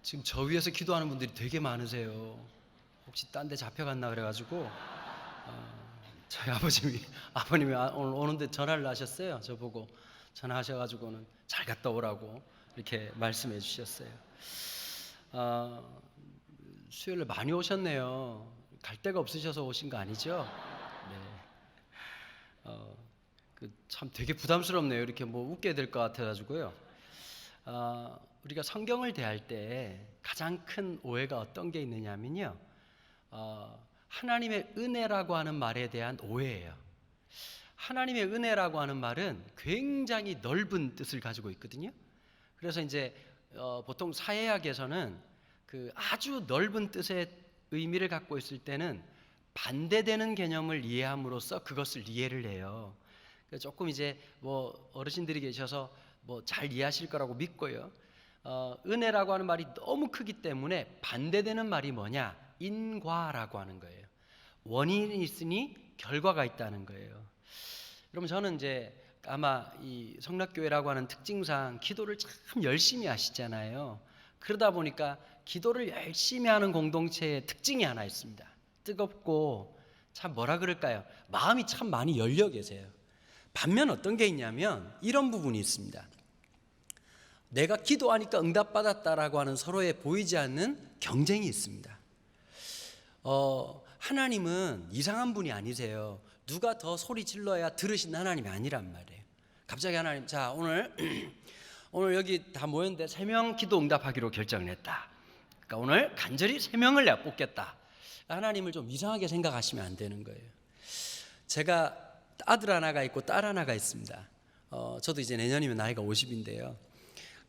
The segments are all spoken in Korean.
지금 저 위에서 기도하는 분들이 되게 많으세요. 혹시 딴 데 잡혀갔나 그래가지고 저희 아버님이 오늘 오는데 전화를 하셨어요. 저보고 전화하셔가지고는 잘 갔다 오라고 이렇게 말씀해 주셨어요. 수요일에 많이 오셨네요. 갈 데가 없으셔서 오신 거 아니죠? 네. 참 되게 부담스럽네요. 이렇게 뭐 웃게 될 것 같아가지고요. 우리가 성경을 대할 때 가장 큰 오해가 어떤 게 있느냐면요, 하나님의 은혜라고 하는 말에 대한 오해예요. 하나님의 은혜라고 하는 말은 굉장히 넓은 뜻을 가지고 있거든요. 그래서 이제 보통 사회학에서는 그 아주 넓은 뜻의 의미를 갖고 있을 때는 반대되는 개념을 이해함으로써 그것을 이해를 해요. 조금 이제 뭐 어르신들이 계셔서 뭐 잘 이해하실 거라고 믿고요. 은혜라고 하는 말이 너무 크기 때문에 반대되는 말이 뭐냐? 인과라고 하는 거예요. 원인이 있으니 결과가 있다는 거예요. 여러분, 저는 이제 아마 이 성락교회라고 하는 특징상 기도를 참 열심히 하시잖아요. 그러다 보니까 기도를 열심히 하는 공동체의 특징이 하나 있습니다. 뜨겁고 참 뭐라 그럴까요? 마음이 참 많이 열려 계세요. 반면 어떤 게 있냐면 이런 부분이 있습니다. 내가 기도하니까 응답받았다라고 하는 서로의 보이지 않는 경쟁이 있습니다. 하나님은 이상한 분이 아니세요. 누가 더 소리 질러야 들으시는 하나님이 아니란 말이에요. 갑자기 하나님, 자 오늘 여기 다 모였는데 3명 기도 응답하기로 결정을 했다. 그러니까 오늘 간절히 3명을 내가 뽑겠다. 하나님을 좀 이상하게 생각하시면 안 되는 거예요. 제가 아들 하나가 있고 딸 하나가 있습니다. 저도 이제 내년이면 나이가 50인데요.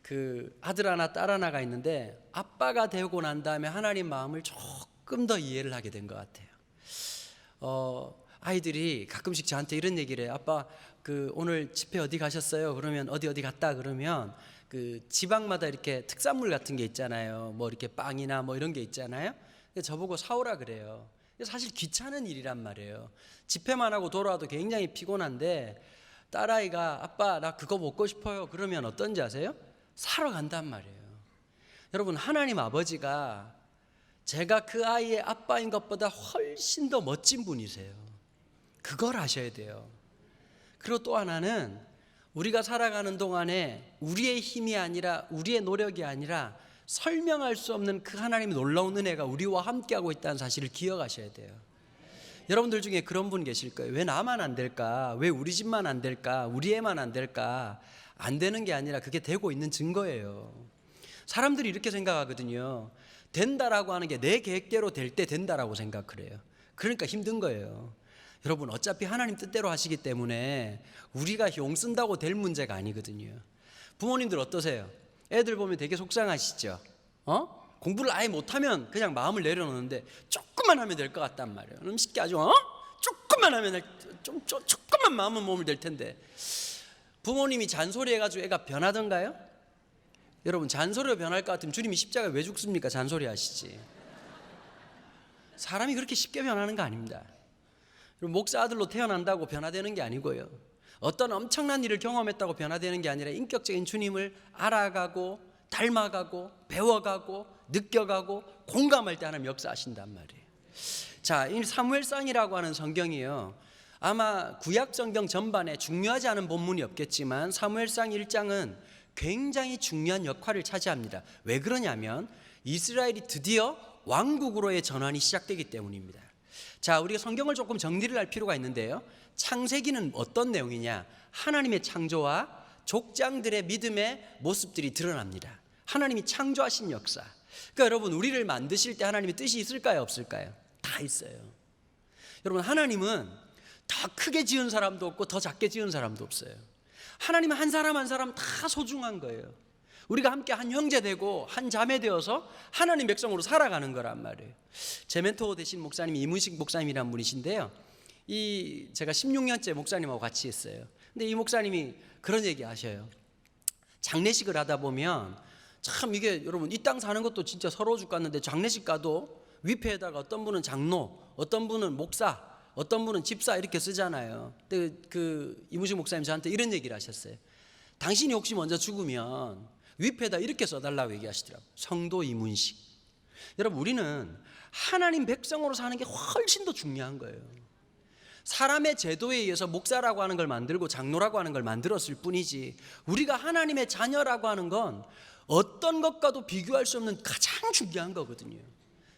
그 아들 하나 딸 하나가 있는데 아빠가 되고 난 다음에 하나님 마음을 조금 더 이해를 하게 된 것 같아요. 아이들이 가끔씩 저한테 이런 얘기를 해요. 아빠 그 오늘 집회 어디 가셨어요? 그러면 어디 갔다 그러면 그 지방마다 이렇게 특산물 같은 게 있잖아요. 뭐 이렇게 빵이나 뭐 이런 게 있잖아요. 저보고 사오라 그래요. 사실 귀찮은 일이란 말이에요. 집회만 하고 돌아와도 굉장히 피곤한데 딸아이가 아빠 나 그거 먹고 싶어요. 그러면 어떤지 아세요? 사러 간단 말이에요. 여러분, 하나님 아버지가 제가 그 아이의 아빠인 것보다 훨씬 더 멋진 분이세요. 그걸 아셔야 돼요. 그리고 또 하나는 우리가 살아가는 동안에 우리의 힘이 아니라 우리의 노력이 아니라 설명할 수 없는 그 하나님의 놀라운 은혜가 우리와 함께하고 있다는 사실을 기억하셔야 돼요. 여러분들 중에 그런 분 계실 거예요. 왜 나만 안 될까? 왜 우리 집만 안 될까? 우리 애만 안 될까? 안 되는 게 아니라 그게 되고 있는 증거예요. 사람들이 이렇게 생각하거든요. 된다라고 하는 게 내 계획대로 될 때 된다라고 생각을 해요. 그러니까 힘든 거예요. 여러분, 어차피 하나님 뜻대로 하시기 때문에 우리가 용 쓴다고 될 문제가 아니거든요. 부모님들 어떠세요? 애들 보면 되게 속상하시죠? 공부를 아예 못하면 그냥 마음을 내려놓는데 조금만 하면 될 것 같단 말이에요. 그럼 쉽게 아주 조금만 하면 조금만 마음은 몸을 될 텐데 부모님이 잔소리해가지고 애가 변하던가요? 여러분, 잔소리로 변할 것 같으면 주님이 십자가에 왜 죽습니까? 잔소리 하시지. 사람이 그렇게 쉽게 변하는 거 아닙니다. 목사 아들로 태어난다고 변화되는 게 아니고요. 어떤 엄청난 일을 경험했다고 변화되는 게 아니라 인격적인 주님을 알아가고 닮아가고 배워가고 느껴가고 공감할 때 하나님 역사하신단 말이에요. 자, 이 사무엘상이라고 하는 성경이요, 아마 구약 성경 전반에 중요하지 않은 본문이 없겠지만 사무엘상 1장은 굉장히 중요한 역할을 차지합니다. 왜 그러냐면 이스라엘이 드디어 왕국으로의 전환이 시작되기 때문입니다. 자, 우리가 성경을 조금 정리를 할 필요가 있는데요, 창세기는 어떤 내용이냐? 하나님의 창조와 족장들의 믿음의 모습들이 드러납니다. 하나님이 창조하신 역사. 그러니까 여러분, 우리를 만드실 때 하나님의 뜻이 있을까요? 없을까요? 다 있어요. 여러분, 하나님은 더 크게 지은 사람도 없고 더 작게 지은 사람도 없어요. 하나님은 한 사람 한 사람 다 소중한 거예요. 우리가 함께 한 형제 되고 한 자매 되어서 하나님 백성으로 살아가는 거란 말이에요. 제 멘토 되신 목사님이 이문식 목사님이라는 분이신데요, 제가 16년째 목사님하고 같이 했어요. 근데 이 목사님이 그런 얘기 하셔요. 장례식을 하다 보면 참 이게 여러분, 이 땅 사는 것도 진짜 서러워 죽겠는데 장례식 가도 위패에다가 어떤 분은 장로, 어떤 분은 목사, 어떤 분은 집사 이렇게 쓰잖아요. 근데 그 이문식 목사님 저한테 이런 얘기를 하셨어요. 당신이 혹시 먼저 죽으면 위패에다 이렇게 써달라고 얘기하시더라고요. 성도 이문식. 여러분, 우리는 하나님 백성으로 사는 게 훨씬 더 중요한 거예요. 사람의 제도에 의해서 목사라고 하는 걸 만들고 장로라고 하는 걸 만들었을 뿐이지, 우리가 하나님의 자녀라고 하는 건 어떤 것과도 비교할 수 없는 가장 중요한 거거든요.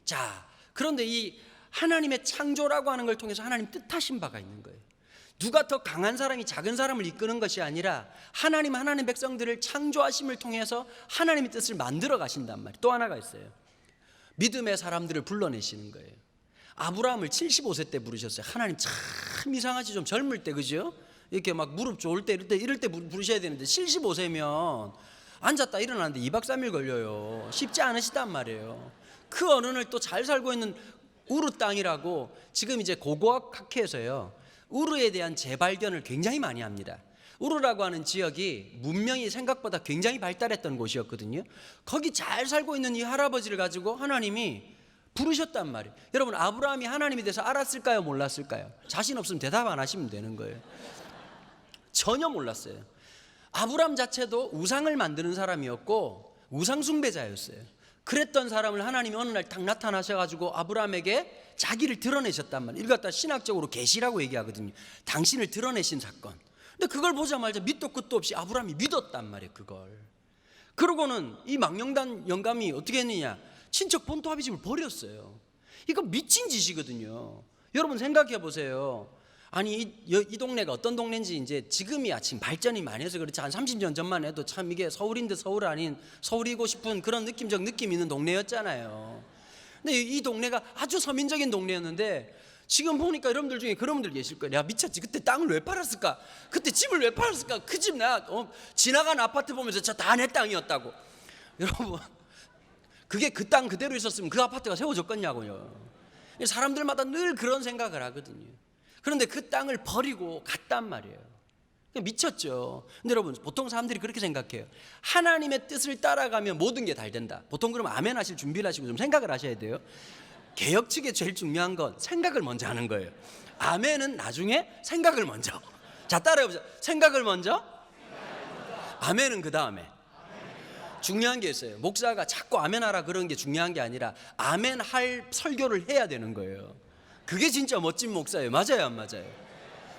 자, 그런데 이 하나님의 창조라고 하는 걸 통해서 하나님 뜻하신 바가 있는 거예요. 누가 더 강한 사람이 작은 사람을 이끄는 것이 아니라 하나님 백성들을 창조하심을 통해서 하나님의 뜻을 만들어 가신단 말이에요. 또 하나가 있어요. 믿음의 사람들을 불러내시는 거예요. 아브라함을 75세 때 부르셨어요. 하나님 참 이상하지, 좀 젊을 때, 그죠? 이렇게 막 무릎 좋을 때 이럴 때 부르셔야 되는데 75세면 앉았다 일어나는데 2박 3일 걸려요. 쉽지 않으시단 말이에요. 그 어느 날 또 잘 살고 있는 우르 땅이라고, 지금 이제 고고학 학회에서요, 우르에 대한 재발견을 굉장히 많이 합니다. 우르라고 하는 지역이 문명이 생각보다 굉장히 발달했던 곳이었거든요. 거기 잘 살고 있는 이 할아버지를 가지고 하나님이 부르셨단 말이에요. 여러분, 아브라함이 하나님에 대해서 알았을까요, 몰랐을까요? 자신 없으면 대답 안 하시면 되는 거예요. 전혀 몰랐어요. 아브라함 자체도 우상을 만드는 사람이었고 우상 숭배자였어요. 그랬던 사람을 하나님이 어느 날 딱 나타나셔가지고 아브라함에게 자기를 드러내셨단 말이에요. 이걸 갖다 신학적으로 계시라고 얘기하거든요. 당신을 드러내신 사건. 근데 그걸 보자마자 밑도 끝도 없이 아브라함이 믿었단 말이에요, 그걸. 그러고는 이 망령단 영감이 어떻게 했느냐, 친척 본토 아비집을 버렸어요. 이거 미친 짓이거든요. 여러분 생각해 보세요. 아니 이 동네가 어떤 동네인지 이제 지금이야 지금 발전이 많이 해서 그렇지, 한 30년 전만 해도 참 이게 서울인데 서울 아닌 서울이고 싶은 그런 느낌적 느낌 있는 동네였잖아요. 근데 이 동네가 아주 서민적인 동네였는데 지금 보니까 여러분들 중에 그런 분들 계실 거예요. 야, 미쳤지, 그때 땅을 왜 팔았을까, 그때 집을 왜 팔았을까, 그 집 내가 지나간 아파트 보면서 저 다 내 땅이었다고. 여러분, 그게 그 땅 그대로 있었으면 그 아파트가 세워졌겠냐고요. 사람들마다 늘 그런 생각을 하거든요. 그런데 그 땅을 버리고 갔단 말이에요. 미쳤죠. 근데 여러분, 보통 사람들이 그렇게 생각해요. 하나님의 뜻을 따라가면 모든 게 잘 된다. 보통 그러면 아멘 하실 준비를 하시고 좀 생각을 하셔야 돼요. 개혁 측에 제일 중요한 건 생각을 먼저 하는 거예요. 아멘은 나중에, 생각을 먼저. 자, 따라해보자. 생각을 먼저, 아멘은 그 다음에. 중요한 게 있어요. 목사가 자꾸 아멘하라 그런 게 중요한 게 아니라 아멘할 설교를 해야 되는 거예요. 그게 진짜 멋진 목사예요. 맞아요, 안 맞아요?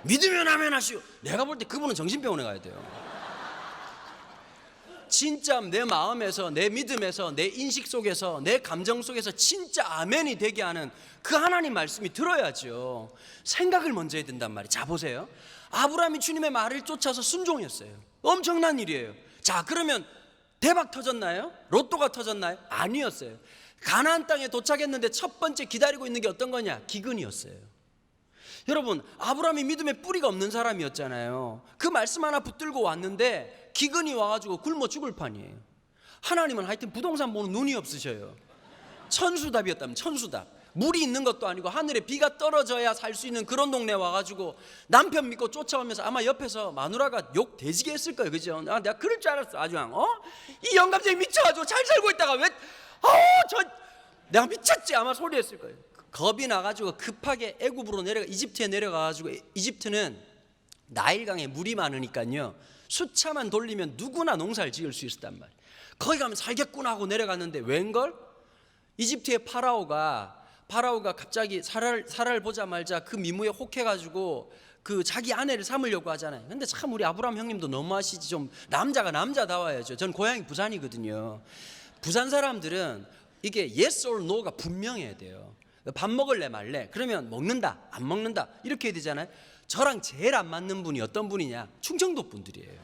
믿으면 아멘하시오. 내가 볼 때 그분은 정신병원에 가야 돼요. 진짜 내 마음에서, 내 믿음에서, 내 인식 속에서, 내 감정 속에서 진짜 아멘이 되게 하는 그 하나님 말씀이 들어야죠. 생각을 먼저 해야 된단 말이에요. 자, 보세요. 아브라함이 주님의 말을 쫓아서 순종했어요. 엄청난 일이에요. 자, 그러면 대박 터졌나요? 로또가 터졌나요? 아니었어요. 가나안 땅에 도착했는데 첫 번째 기다리고 있는 게 어떤 거냐? 기근이었어요. 여러분, 아브라함이 믿음의 뿌리가 없는 사람이었잖아요. 그 말씀 하나 붙들고 왔는데 기근이 와가지고 굶어 죽을 판이에요. 하나님은 하여튼 부동산 보는 눈이 없으셔요. 천수답이었다면 천수답. 물이 있는 것도 아니고 하늘에 비가 떨어져야 살 수 있는 그런 동네에 와가지고 남편 믿고 쫓아오면서 아마 옆에서 마누라가 욕 돼지게 했을 거예요. 그죠? 아, 내가 그럴 줄 알았어. 아주 이 영감쟁이 미쳐가지고 잘 살고 있다가 왜 내가 미쳤지 아마 소리했을 거예요. 겁이 나가지고 급하게 애굽으로 이집트에 내려가가지고, 이집트는 나일강에 물이 많으니까요 수차만 돌리면 누구나 농사를 지을 수 있었단 말이에요. 거기 가면 살겠구나 하고 내려갔는데 웬걸? 이집트의 파라오가 갑자기 사라를 보자마자 그 미모에 혹해가지고 그 자기 아내를 삼으려고 하잖아요. 근데 참 우리 아브라함 형님도 너무하시지. 좀 남자가 남자다워야죠. 전 고향이 부산이거든요. 부산 사람들은 이게 yes or no가 분명해야 돼요. 밥 먹을래 말래? 그러면 먹는다, 안 먹는다 이렇게 해야 되잖아요. 저랑 제일 안 맞는 분이 어떤 분이냐? 충청도 분들이에요.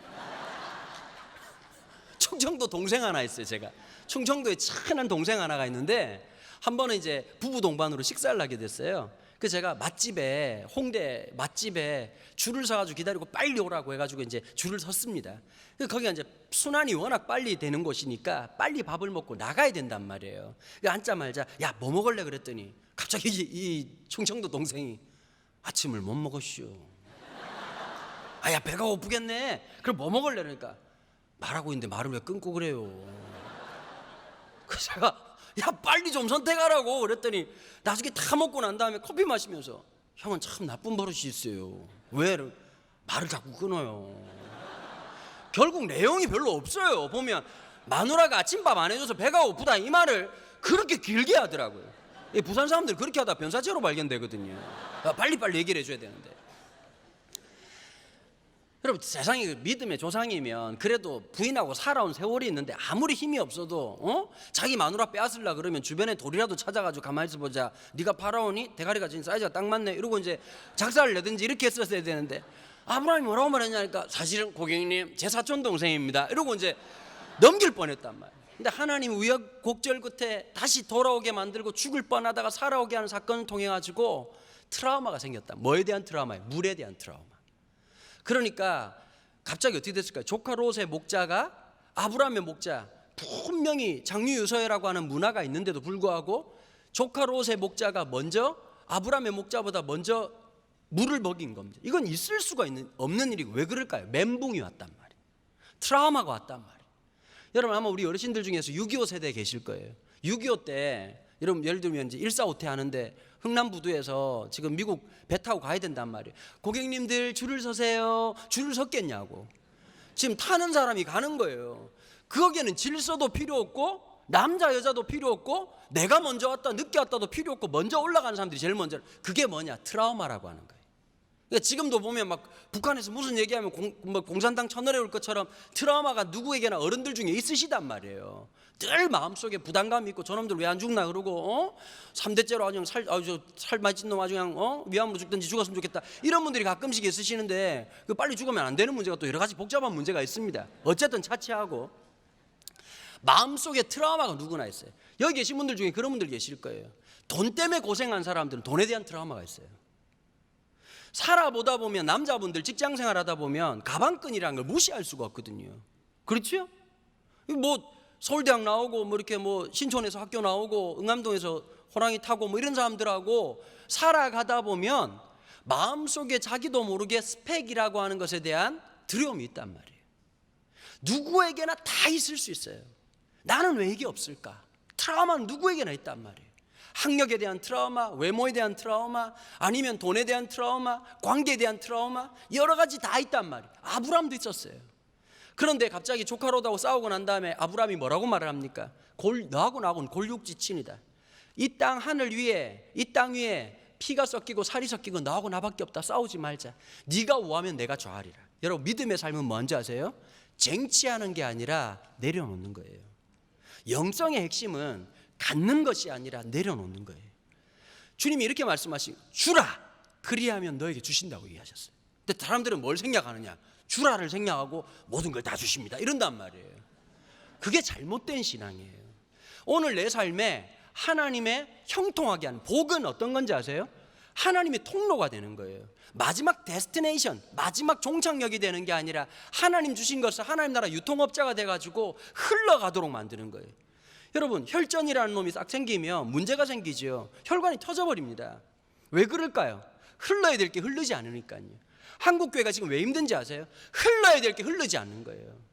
충청도 동생 하나 있어요. 제가 충청도에 친한 동생 하나가 있는데 한 번은 이제 부부 동반으로 식사를 하게 됐어요. 그래서 제가 맛집에, 홍대 맛집에 줄을 서가지고 기다리고 빨리 오라고 해가지고 이제 줄을 섰습니다. 거기가 이제 순환이 워낙 빨리 되는 곳이니까 빨리 밥을 먹고 나가야 된단 말이에요. 앉자마자 야, 뭐 먹을래 그랬더니 갑자기 이 충청도 동생이 아침을 못 먹었슈. 야, 배가 고프겠네. 그럼 뭐 먹을래? 그러니까 말하고 있는데 말을 왜 끊고 그래요? 그래서 제가 야, 빨리 좀 선택하라고 그랬더니 나중에 다 먹고 난 다음에 커피 마시면서 형은 참 나쁜 버릇이 있어요. 왜? 말을 자꾸 끊어요. 결국 내용이 별로 없어요. 보면 마누라가 아침밥 안 해줘서 배가 고프다 이 말을 그렇게 길게 하더라고요. 부산 사람들 그렇게 하다 변사체로 발견되거든요. 빨리빨리 얘기를 해줘야 되는데. 여러분 세상이 믿음의 조상이면 그래도 부인하고 살아온 세월이 있는데 아무리 힘이 없어도 자기 마누라 빼앗으려 그러면 주변에 돌이라도 찾아가지고 가만히 있어보자, 네가 팔아오니 대가리가 진짜 사이즈가 딱 맞네 이러고 이제 작사를 내든지 이렇게 했었어야 되는데 아브라함이 뭐라고 말했냐니까 사실은 고객님 제 사촌 동생입니다 이러고 이제 넘길 뻔했단 말이에요. 근데 하나님 우여곡절 끝에 다시 돌아오게 만들고 죽을 뻔하다가 살아오게 하는 사건을 통해 가지고 트라우마가 생겼다. 뭐에 대한 트라우마예요? 물에 대한 트라우마. 그러니까 갑자기 어떻게 됐을까요? 조카 롯의 목자가 아브라함의 목자, 분명히 장유유서회라고 하는 문화가 있는데도 불구하고 조카 롯의 목자가 먼저 아브라함의 목자보다 먼저 물을 먹인 겁니다. 이건 있을 수가 없는 일이고 왜 그럴까요? 멘붕이 왔단 말이에요. 트라우마가 왔단 말이에요. 여러분 아마 우리 어르신들 중에서 6.25 세대에 계실 거예요. 6.25 때 여러분 예를 들면 이제 1.4.5태 하는데 흥남부두에서 지금 미국 배 타고 가야 된단 말이에요. 고객님들 줄을 서세요. 줄을 섰겠냐고. 지금 타는 사람이 가는 거예요. 거기에는 질서도 필요 없고 남자 여자도 필요 없고 내가 먼저 왔다 늦게 왔다도 필요 없고 먼저 올라가는 사람들이 제일 먼저. 그게 뭐냐? 트라우마라고 하는 거예요. 그러니까 지금도 보면 막 북한에서 무슨 얘기하면 공산당 쳐내려 올 것처럼 트라우마가 누구에게나 어른들 중에 있으시단 말이에요. 늘 마음속에 부담감이 있고 저놈들 왜 안 죽나 그러고 3대째로 아주 살 많이 찐 놈 아주 그냥 위암으로 죽든지 죽었으면 좋겠다 이런 분들이 가끔씩 있으시는데 그 빨리 죽으면 안 되는 문제가 또 여러 가지 복잡한 문제가 있습니다. 어쨌든 차치하고 마음속에 트라우마가 누구나 있어요. 여기 계신 분들 중에 그런 분들 계실 거예요. 돈 때문에 고생한 사람들은 돈에 대한 트라우마가 있어요. 살아보다 보면 남자분들 직장생활 하다 보면 가방끈이라는 걸 무시할 수가 없거든요. 그렇죠? 뭐 서울대학 나오고 뭐 이렇게 뭐 신촌에서 학교 나오고 응암동에서 호랑이 타고 뭐 이런 사람들하고 살아가다 보면 마음속에 자기도 모르게 스펙이라고 하는 것에 대한 두려움이 있단 말이에요. 누구에게나 다 있을 수 있어요. 나는 왜 이게 없을까? 트라우마는 누구에게나 있단 말이에요. 학력에 대한 트라우마, 외모에 대한 트라우마, 아니면 돈에 대한 트라우마, 관계에 대한 트라우마, 여러 가지 다 있단 말이에요. 아브라함도 있었어요. 그런데 갑자기 조카 롯하고 싸우고 난 다음에 아브라함이 뭐라고 말을 합니까? 너하고 나하고는 골육지친이다. 이 땅 하늘 위에, 이 땅 위에 피가 섞이고 살이 섞이고 너하고 나밖에 없다. 싸우지 말자. 네가 우하면 내가 좌하리라. 여러분 믿음의 삶은 뭔지 아세요? 쟁취하는 게 아니라 내려놓는 거예요. 영성의 핵심은 갖는 것이 아니라 내려놓는 거예요. 주님이 이렇게 말씀하시고 주라 그리하면 너에게 주신다고 얘기하셨어요. 근데 사람들은 뭘 생각하느냐? 주라를 생각하고 모든 걸 다 주십니다 이런단 말이에요. 그게 잘못된 신앙이에요. 오늘 내 삶에 하나님의 형통하게 하는 복은 어떤 건지 아세요? 하나님의 통로가 되는 거예요. 마지막 데스티네이션, 마지막 종착역이 되는 게 아니라 하나님 주신 것을 하나님 나라 유통업자가 돼가지고 흘러가도록 만드는 거예요. 여러분 혈전이라는 놈이 싹 생기면 문제가 생기죠. 혈관이 터져버립니다. 왜 그럴까요? 흘러야 될 게 흐르지 않으니까요. 한국교회가 지금 왜 힘든지 아세요? 흘러야 될 게 흐르지 않는 거예요.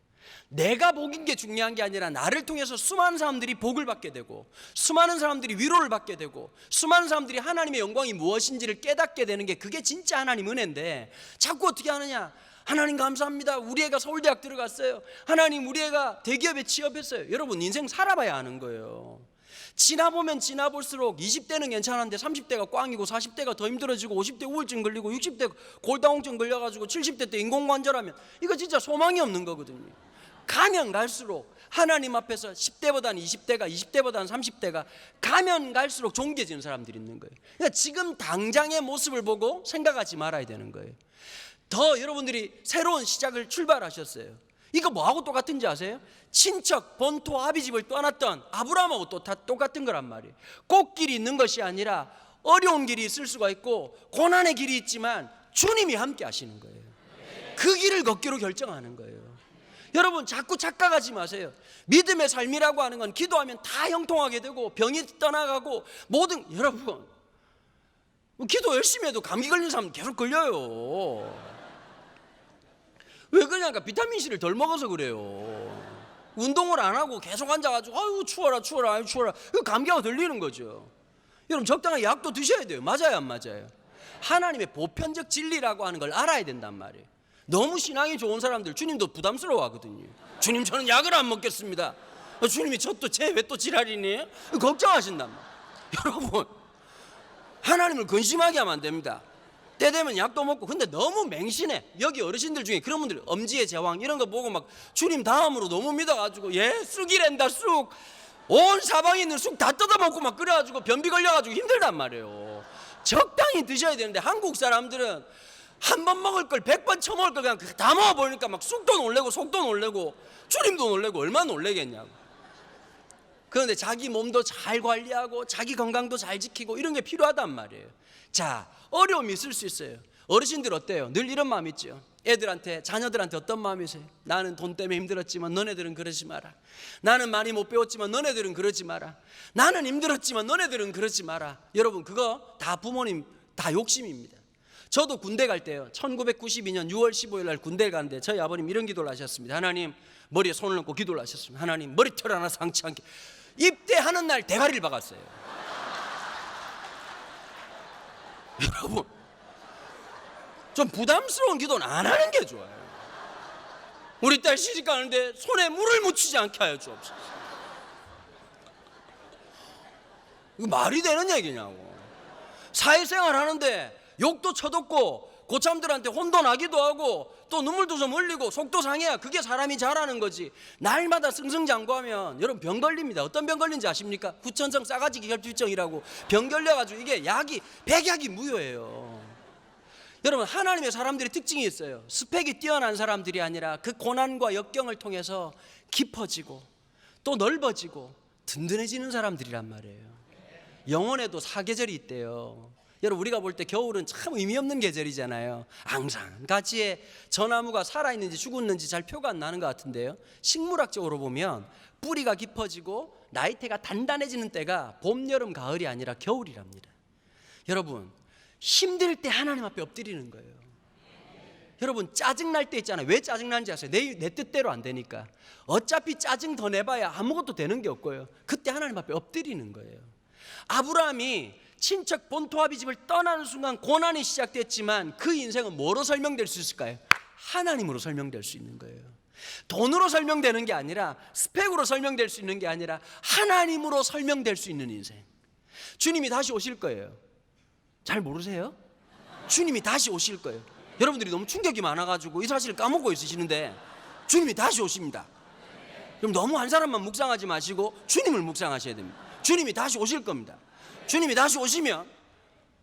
내가 복인 게 중요한 게 아니라 나를 통해서 수많은 사람들이 복을 받게 되고 수많은 사람들이 위로를 받게 되고 수많은 사람들이 하나님의 영광이 무엇인지를 깨닫게 되는 게 그게 진짜 하나님 은혜인데 자꾸 어떻게 하느냐? 하나님 감사합니다. 우리 애가 서울대학 들어갔어요. 하나님 우리 애가 대기업에 취업했어요. 여러분 인생 살아봐야 아는 거예요. 지나보면 지나볼수록 20대는 괜찮은데 30대가 꽝이고 40대가 더 힘들어지고 50대 우울증 걸리고 60대 골다공증 걸려가지고 70대 때 인공관절하면 이거 진짜 소망이 없는 거거든요. 가면 갈수록 하나님 앞에서 10대보다는 20대가 20대보다는 30대가 가면 갈수록 존귀해지는 사람들이 있는 거예요. 그러니까 지금 당장의 모습을 보고 생각하지 말아야 되는 거예요. 더 여러분들이 새로운 시작을 출발하셨어요. 이거 뭐하고 똑같은지 아세요? 친척, 본토, 아비집을 떠났던 아브라함하고 또 다 똑같은 거란 말이에요. 꽃길이 있는 것이 아니라 어려운 길이 있을 수가 있고 고난의 길이 있지만 주님이 함께 하시는 거예요. 그 길을 걷기로 결정하는 거예요. 여러분 자꾸 착각하지 마세요. 믿음의 삶이라고 하는 건 기도하면 다 형통하게 되고 병이 떠나가고 모든 여러분 기도 열심히 해도 감기 걸린 사람 계속 걸려요. 왜 그러냐니까 비타민C를 덜 먹어서 그래요. 운동을 안 하고 계속 앉아가지고 아유 추워라 추워라 아유 추워라 감기가 들리는 거죠. 여러분 적당한 약도 드셔야 돼요. 맞아요 안 맞아요? 하나님의 보편적 진리라고 하는 걸 알아야 된단 말이에요. 너무 신앙이 좋은 사람들 주님도 부담스러워 하거든요. 주님, 저는 약을 안 먹겠습니다. 주님이 저 또 쟤 왜 또 지랄이니? 걱정하신단 말이에요. 여러분, 하나님을 근심하게 하면 안 됩니다. 때 되면 약도 먹고. 근데 너무 맹신해. 여기 어르신들 중에 그런 분들, 엄지의 제왕 이런 거 보고 막 주님 다음으로 너무 믿어가지고 쑥이랜다, 쑥. 온 사방에 있는 쑥 다 뜯어먹고 막 그래가지고 변비 걸려가지고 힘들단 말이에요. 적당히 드셔야 되는데 한국 사람들은 한 번 먹을 걸 100번 처먹을 걸 그냥 다 먹어버리니까 막 쑥도 놀래고 속도 놀래고 주님도 놀래고 얼마나 놀래겠냐고. 그런데 자기 몸도 잘 관리하고 자기 건강도 잘 지키고 이런 게 필요하단 말이에요. 자, 어려움이 있을 수 있어요. 어르신들 어때요? 늘 이런 마음 있죠. 애들한테, 자녀들한테 어떤 마음이세요? 나는 돈 때문에 힘들었지만 너네들은 그러지 마라. 나는 많이 못 배웠지만 너네들은 그러지 마라. 나는 힘들었지만 너네들은 그러지 마라. 여러분, 그거 다 부모님 다 욕심입니다. 저도 군대 갈 때요, 1992년 6월 15일 날 군대를 갔는데 저희 아버님 이런 기도를 하셨습니다. 하나님, 머리에 손을 얹고 기도를 하셨습니다. 하나님, 머리털 하나 상치 않게. 입대하는 날 대가리를 박았어요. 여러분, 좀 부담스러운 기도는 안 하는 게 좋아요. 우리 딸 시집 가는데 손에 물을 묻히지 않게 하여 주옵소서. 이거 말이 되는 얘기냐고. 사회생활 하는데 욕도 쳐듣고 고참들한테 혼도 나기도 하고 또 눈물도 좀 흘리고 속도 상해야 그게 사람이 잘하는 거지. 날마다 승승장구하면 여러분 병 걸립니다. 어떤 병 걸린지 아십니까? 후천성 싸가지 결핍증이라고 병 걸려가지고 이게 약이 백약이 무효예요. 여러분, 하나님의 사람들의 특징이 있어요. 스펙이 뛰어난 사람들이 아니라 그 고난과 역경을 통해서 깊어지고 또 넓어지고 든든해지는 사람들이란 말이에요. 영혼에도 사계절이 있대요. 여러분, 우리가 볼 때 겨울은 참 의미 없는 계절이잖아요. 항상 가지에 저 나무가 살아있는지 죽었는지 잘 표가 안 나는 것 같은데요, 식물학적으로 보면 뿌리가 깊어지고 나이테가 단단해지는 때가 봄, 여름, 가을이 아니라 겨울이랍니다. 여러분, 힘들 때 하나님 앞에 엎드리는 거예요. 여러분, 짜증날 때 있잖아요. 왜 짜증나는지 아세요? 내 뜻대로 안 되니까. 어차피 짜증 더 내봐야 아무것도 되는 게 없고요. 그때 하나님 앞에 엎드리는 거예요. 아브라함이 친척 본토아비 집을 떠나는 순간 고난이 시작됐지만 그 인생은 뭐로 설명될 수 있을까요? 하나님으로 설명될 수 있는 거예요. 돈으로 설명되는 게 아니라, 스펙으로 설명될 수 있는 게 아니라 하나님으로 설명될 수 있는 인생. 주님이 다시 오실 거예요. 잘 모르세요? 주님이 다시 오실 거예요. 여러분들이 너무 충격이 많아가지고 이 사실을 까먹고 있으시는데 주님이 다시 오십니다. 그럼 너무 한 사람만 묵상하지 마시고 주님을 묵상하셔야 됩니다. 주님이 다시 오실 겁니다. 주님이 다시 오시면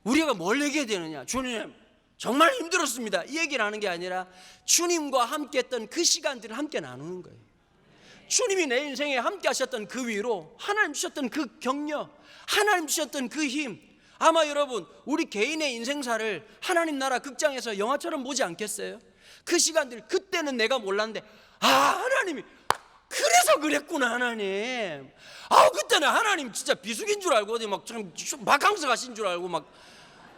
우리가 뭘 얘기해야 되느냐? 주님, 정말 힘들었습니다, 이 얘기를 하는 게 아니라 주님과 함께 했던 그 시간들을 함께 나누는 거예요. 주님이 내 인생에 함께 하셨던 그 위로, 하나님 주셨던 그 격려, 하나님 주셨던 그 힘. 아마 여러분, 우리 개인의 인생사를 하나님 나라 극장에서 영화처럼 보지 않겠어요? 그 시간들, 그때는 내가 몰랐는데 하나님이 그래서 그랬구나. 하나님, 그때는 하나님 진짜 비수기인 줄 알고 어디 막 좀 바캉스 가신 줄 알고 막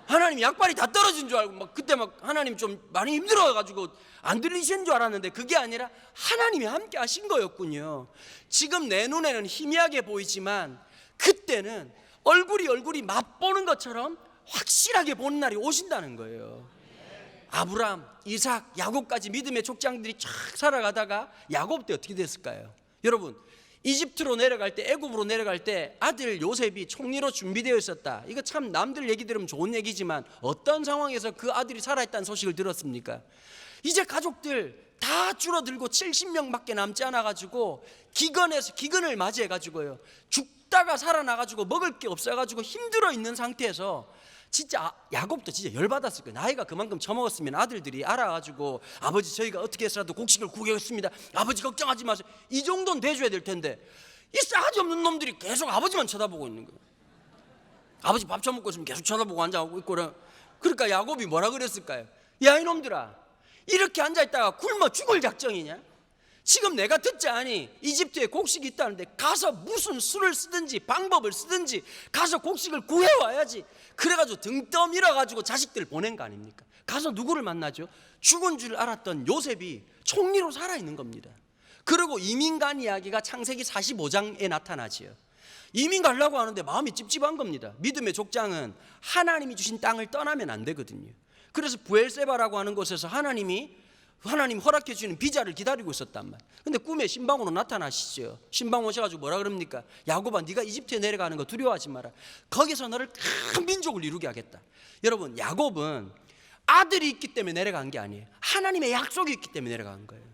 하나님 약발이 다 떨어진 줄 알고 막 그때 막 하나님 좀 많이 힘들어가지고 안 들리신 줄 알았는데 그게 아니라 하나님이 함께 하신 거였군요. 지금 내 눈에는 희미하게 보이지만 그때는 얼굴이 맛보는 것처럼 확실하게 보는 날이 오신다는 거예요. 아브라함, 이삭, 야곱까지 믿음의 족장들이 쫙 살아가다가 야곱 때 어떻게 됐을까요? 여러분, 이집트로 내려갈 때, 애굽으로 내려갈 때 아들 요셉이 총리로 준비되어 있었다. 이거 참 남들 얘기 들으면 좋은 얘기지만 어떤 상황에서 그 아들이 살아있다는 소식을 들었습니까? 이제 가족들 다 줄어들고 70명밖에 남지 않아가지고 기근을 맞이해가지고요, 죽다가 살아나가지고 먹을 게 없어가지고 힘들어 있는 상태에서 진짜 야곱도 진짜 열받았을 거예요. 나이가 그만큼 처먹었으면 아들들이 알아가지고 아버지, 저희가 어떻게 해서라도 곡식을 구하겠습니다, 아버지 걱정하지 마세요, 이 정도는 대줘야 될 텐데 이 싸가지 없는 놈들이 계속 아버지만 쳐다보고 있는 거예요. 아버지 밥 처먹고 있으면 계속 쳐다보고 앉아있고 있고. 그러니까 야곱이 뭐라 그랬을까요? 야, 이놈들아, 이렇게 앉아있다가 굶어 죽을 작정이냐? 지금 내가 듣지 아니 이집트에 곡식이 있다는데 가서 무슨 수를 쓰든지 방법을 쓰든지 가서 곡식을 구해와야지. 그래가지고 등 떠밀어가지고 자식들 보낸 거 아닙니까? 가서 누구를 만나죠? 죽은 줄 알았던 요셉이 총리로 살아있는 겁니다. 그리고 이민 간 이야기가 창세기 45장에 나타나지요. 이민 가려고 하는데 마음이 찝찝한 겁니다. 믿음의 족장은 하나님이 주신 땅을 떠나면 안 되거든요. 그래서 부엘세바라고 하는 곳에서 하나님이 하나님 허락해 주시는 비자를 기다리고 있었단 말이에요. 근데 꿈에 신방으로 나타나시죠. 신방 오셔가지고 뭐라 그럽니까? 야곱아, 네가 이집트에 내려가는 거 두려워하지 마라. 거기서 너를 큰 민족을 이루게 하겠다. 여러분, 야곱은 아들이 있기 때문에 내려간 게 아니에요. 하나님의 약속이 있기 때문에 내려간 거예요.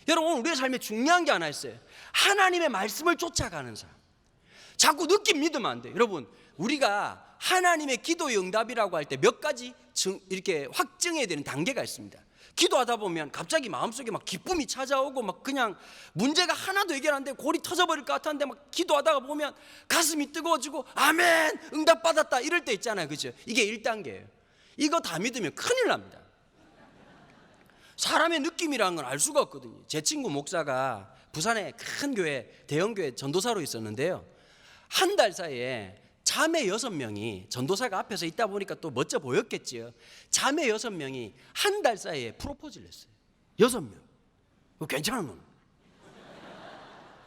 여러분, 우리의 삶에 중요한 게 하나 있어요. 하나님의 말씀을 쫓아가는 사람. 자꾸 느낌 믿으면 안 돼요. 여러분, 우리가 하나님의 기도의 응답이라고 할 때 몇 가지 이렇게 확증해야 되는 단계가 있습니다. 기도하다 보면 갑자기 마음속에 막 기쁨이 찾아오고 막 그냥 문제가 하나도 해결 안 되고 골이 터져버릴 것 같았는데 막 기도하다가 보면 가슴이 뜨거워지고 아멘 응답받았다 이럴 때 있잖아요. 그죠? 이게 1단계예요. 이거 다 믿으면 큰일 납니다. 사람의 느낌이라는 건 알 수가 없거든요. 제 친구 목사가 부산에 큰 교회, 대형 교회 전도사로 있었는데요. 한 달 사이에 자매 6명이, 전도사가 앞에서 있다 보니까 또 멋져 보였겠지요. 자매 6명이 한 달 사이에 프로포즈를 했어요. 6명. 괜찮은 놈.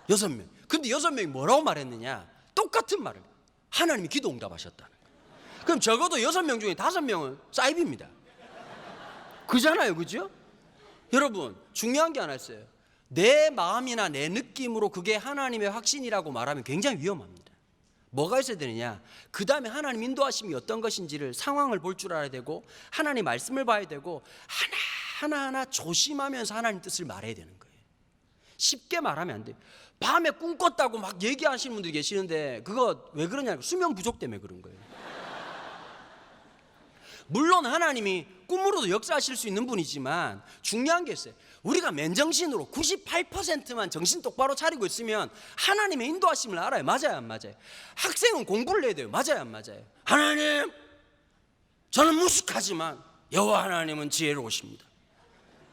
6명. 근데 6명이 뭐라고 말했느냐? 똑같은 말을. 하나님이 기도 응답하셨다는 거예요. 그럼 적어도 6명 중에 5명은 사이비입니다. 그잖아요, 그죠? 여러분, 중요한 게 하나 있어요. 내 마음이나 내 느낌으로 그게 하나님의 확신이라고 말하면 굉장히 위험합니다. 뭐가 있어야 되느냐? 그 다음에 하나님 인도하심이 어떤 것인지를 상황을 볼 줄 알아야 되고, 하나님 말씀을 봐야 되고, 하나하나 조심하면서 하나님 뜻을 말해야 되는 거예요. 쉽게 말하면 안 돼요. 밤에 꿈 꿨다고 막 얘기하시는 분들이 계시는데 그거 왜 그러냐고, 수면 부족 때문에 그런 거예요. 물론 하나님이 꿈으로도 역사하실 수 있는 분이지만 중요한 게 있어요. 우리가 맨정신으로 98%만 정신 똑바로 차리고 있으면 하나님의 인도하심을 알아요. 맞아요, 안 맞아요? 학생은 공부를 해야 돼요. 맞아요, 안 맞아요? 하나님, 저는 무식하지만 여호와 하나님은 지혜로우십니다.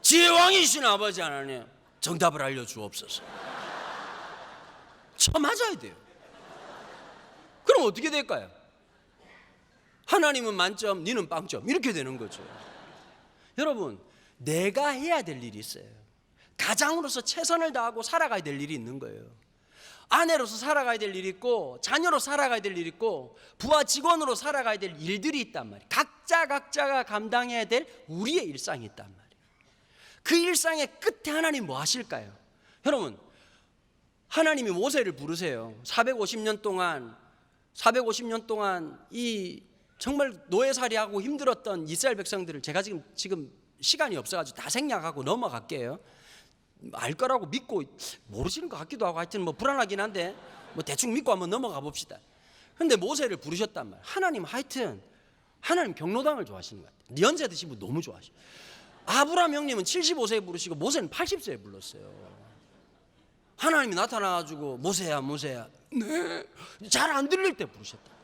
지혜 왕이신 아버지 하나님, 정답을 알려주옵소서. 저 맞아야 돼요. 그럼 어떻게 될까요? 하나님은 만점, 니는 빵점, 이렇게 되는 거죠. 여러분, 내가 해야 될 일이 있어요. 가장으로서 최선을 다하고 살아가야 될 일이 있는 거예요. 아내로서 살아가야 될 일이 있고, 자녀로 살아가야 될 일이 있고, 부하 직원으로 살아가야 될 일들이 있단 말이에요. 각자가 감당해야 될 우리의 일상이 있단 말이에요. 그 일상의 끝에 하나님 뭐 하실까요? 여러분, 하나님이 모세를 부르세요. 450년 동안 이 정말 노예살이하고 힘들었던 이스라엘 백성들을 제가 지금 시간이 없어가지고 다 생략하고 넘어갈게요. 알 거라고 믿고 모르시는 것 같기도 하고 하여튼 뭐 불안하긴 한데 뭐 대충 믿고 한번 넘어가 봅시다. 근데 모세를 부르셨단 말이에요. 하나님 경로당을 좋아하시는 것 같아요. 연세 드신 분 너무 좋아하시고, 아브라함 형님은 75세에 부르시고 모세는 80세에 불렀어요. 하나님이 나타나가지고 모세야 네. 잘 안 들릴 때 부르셨다.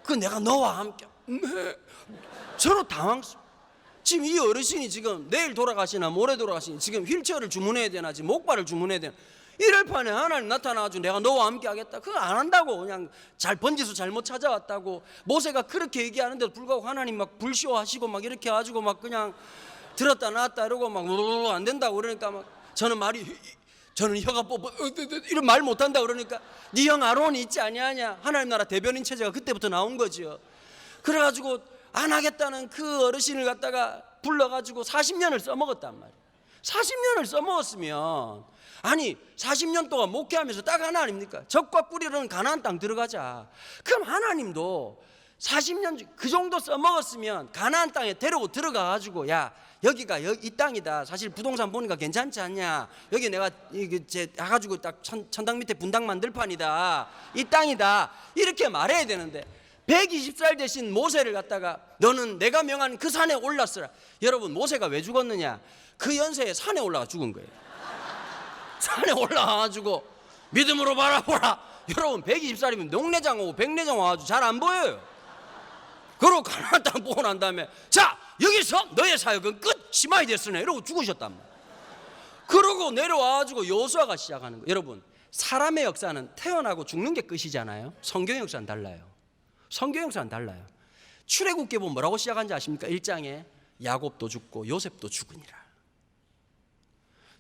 그 내가 너와 함께 네. 서로 당황스러워. 지금 이 어르신이 지금 내일 돌아가시나 모레 돌아가시니 지금 휠체어를 주문해야 되나 지금 목발을 주문해야 되나, 이럴 판에 하나님 나타나가지고 내가 너와 함께 하겠다, 그거 안 한다고. 그냥 번지수 잘못 찾아왔다고. 모세가 그렇게 얘기하는데도 불구하고 하나님 막 불쇼하시고 막 이렇게 해가지고 막 그냥 들었다 놨다 이러고 막 안 된다고 그러니까 막 저는 혀가 뽑아 이런 말 못한다 그러니까 네 형 아론이 있지 아니하냐, 하나님 나라 대변인 체제가 그때부터 나온 거지요. 그래가지고 안 하겠다는 그 어르신을 갖다가 불러가지고 40년을 써먹었단 말이에요. 40년을 써먹었으면, 아니 40년 동안 목회하면서 딱 하나 아닙니까? 적과 꿀이라는 가나안 땅 들어가자. 그럼 하나님도 40년 그 정도 써먹었으면 가나안 땅에 데리고 들어가가지고, 야 여기가 이 땅이다, 사실 부동산 보니까 괜찮지 않냐, 여기 내가 해가지고 딱 천당 밑에 분당 만들 판이다, 이 땅이다, 이렇게 말해야 되는데 120살 되신 모세를 갖다가 너는 내가 명한 그 산에 올랐으라. 여러분, 모세가 왜 죽었느냐? 그 연세에 산에 올라가 죽은 거예요. 산에 올라가가지고 믿음으로 바라보라. 여러분, 120살이면 농내장 오고 백내장 와가지고 잘 안 보여요. 그러고 가나안 땅 보고 난 다음에 자 여기서 너의 사역은 끝, 심하이 됐으네 이러고 죽으셨단 말이에요. 그러고 내려와가지고 여호수아가 시작하는 거예요. 여러분, 사람의 역사는 태어나고 죽는 게 끝이잖아요. 성경 역사는 달라요. 성경 역사는 달라요. 출애굽기 보면 뭐라고 시작한지 아십니까? 1장에 야곱도 죽고 요셉도 죽으니라.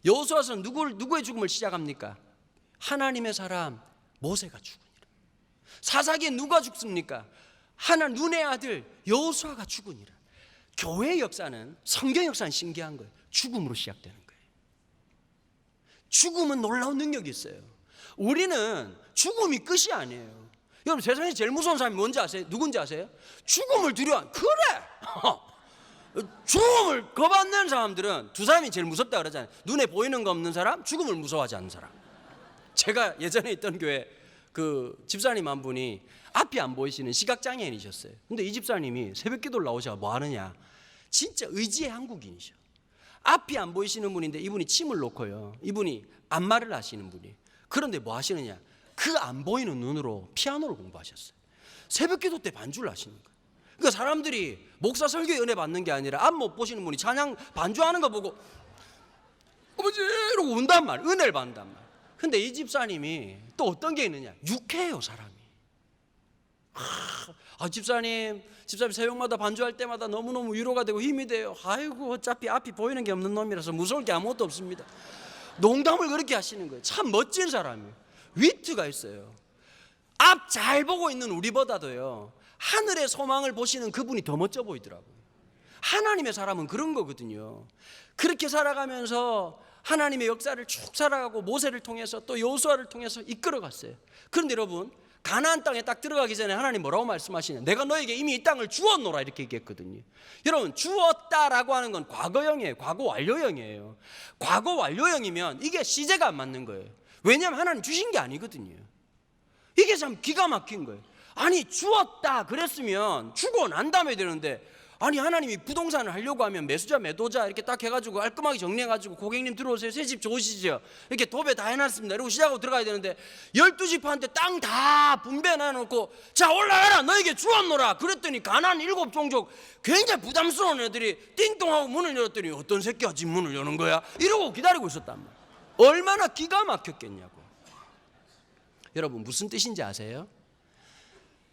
여호수아서는 누구의 죽음을 시작합니까? 하나님의 사람 모세가 죽으니라. 사사기에 누가 죽습니까? 눈의 아들 여호수아가 죽으니라. 교회 역사는, 성경 역사는 신기한 거예요. 죽음으로 시작되는 거예요. 죽음은 놀라운 능력이 있어요. 우리는 죽음이 끝이 아니에요. 여러분, 세상에서 제일 무서운 사람이 뭔지 아세요? 누군지 아세요? 죽음을 두려워하는, 그래! 죽음을 겁안는 사람들은 두 사람이 제일 무섭다 그러잖아요. 눈에 보이는 거 없는 사람, 죽음을 무서워하지 않는 사람. 제가 예전에 있던 교회 그 집사님 한 분이 앞이 안 보이시는 시각장애인이셨어요. 근데 이 집사님이 새벽 기도를 나오셔서 뭐 하느냐, 진짜 의지의 한국인이셔. 앞이 안 보이시는 분인데 이분이 침을 놓고요, 이분이 안마를 하시는 분이. 그런데 뭐 하시느냐, 그 안 보이는 눈으로 피아노를 공부하셨어요. 새벽 기도 때 반주를 하시는 거예요. 그러니까 사람들이 목사 설교에 은혜 받는 게 아니라 앞 못 보시는 분이 찬양 반주하는 거 보고 아버지 이러고 운단 말이에요. 은혜를 받는단 말이에요. 근데 이 집사님이 또 어떤 게 있느냐, 유쾌해요 사람이. 집사님 새벽마다 반주할 때마다 너무너무 위로가 되고 힘이 돼요. 아이고, 어차피 앞이 보이는 게 없는 놈이라서 무서울 게 아무것도 없습니다. 농담을 그렇게 하시는 거예요. 참 멋진 사람이에요. 위트가 있어요. 앞 잘 보고 있는 우리보다도요, 하늘의 소망을 보시는 그분이 더 멋져 보이더라고요. 하나님의 사람은 그런 거거든요. 그렇게 살아가면서 하나님의 역사를 쭉 살아가고 모세를 통해서 또 여호수아를 통해서 이끌어갔어요. 그런데 여러분, 가나안 땅에 딱 들어가기 전에 하나님 뭐라고 말씀하시냐, 내가 너에게 이미 이 땅을 주었노라 이렇게 얘기했거든요. 여러분, 주었다라고 하는 건 과거형이에요. 과거 완료형이에요. 과거 완료형이면 이게 시제가 안 맞는 거예요. 왜냐하면 하나님 주신 게 아니거든요. 이게 참 기가 막힌 거예요. 아니, 주었다 그랬으면 주고 난 다음에 되는데, 아니 하나님이 부동산을 하려고 하면 매수자 매도자 이렇게 딱 해가지고 깔끔하게 정리해가지고 고객님 들어오세요, 새 집 좋으시죠, 이렇게 도배 다 해놨습니다 이러고 시작하고 들어가야 되는데, 12지파한테 땅 다 분배해놔놓고 자 올라가라 너에게 주었노라 그랬더니 가나안 7종족 굉장히 부담스러운 애들이 띵동하고 문을 열었더니 어떤 새끼가 집 문을 여는 거야 이러고 기다리고 있었단 말이야. 얼마나 기가 막혔겠냐고. 여러분, 무슨 뜻인지 아세요?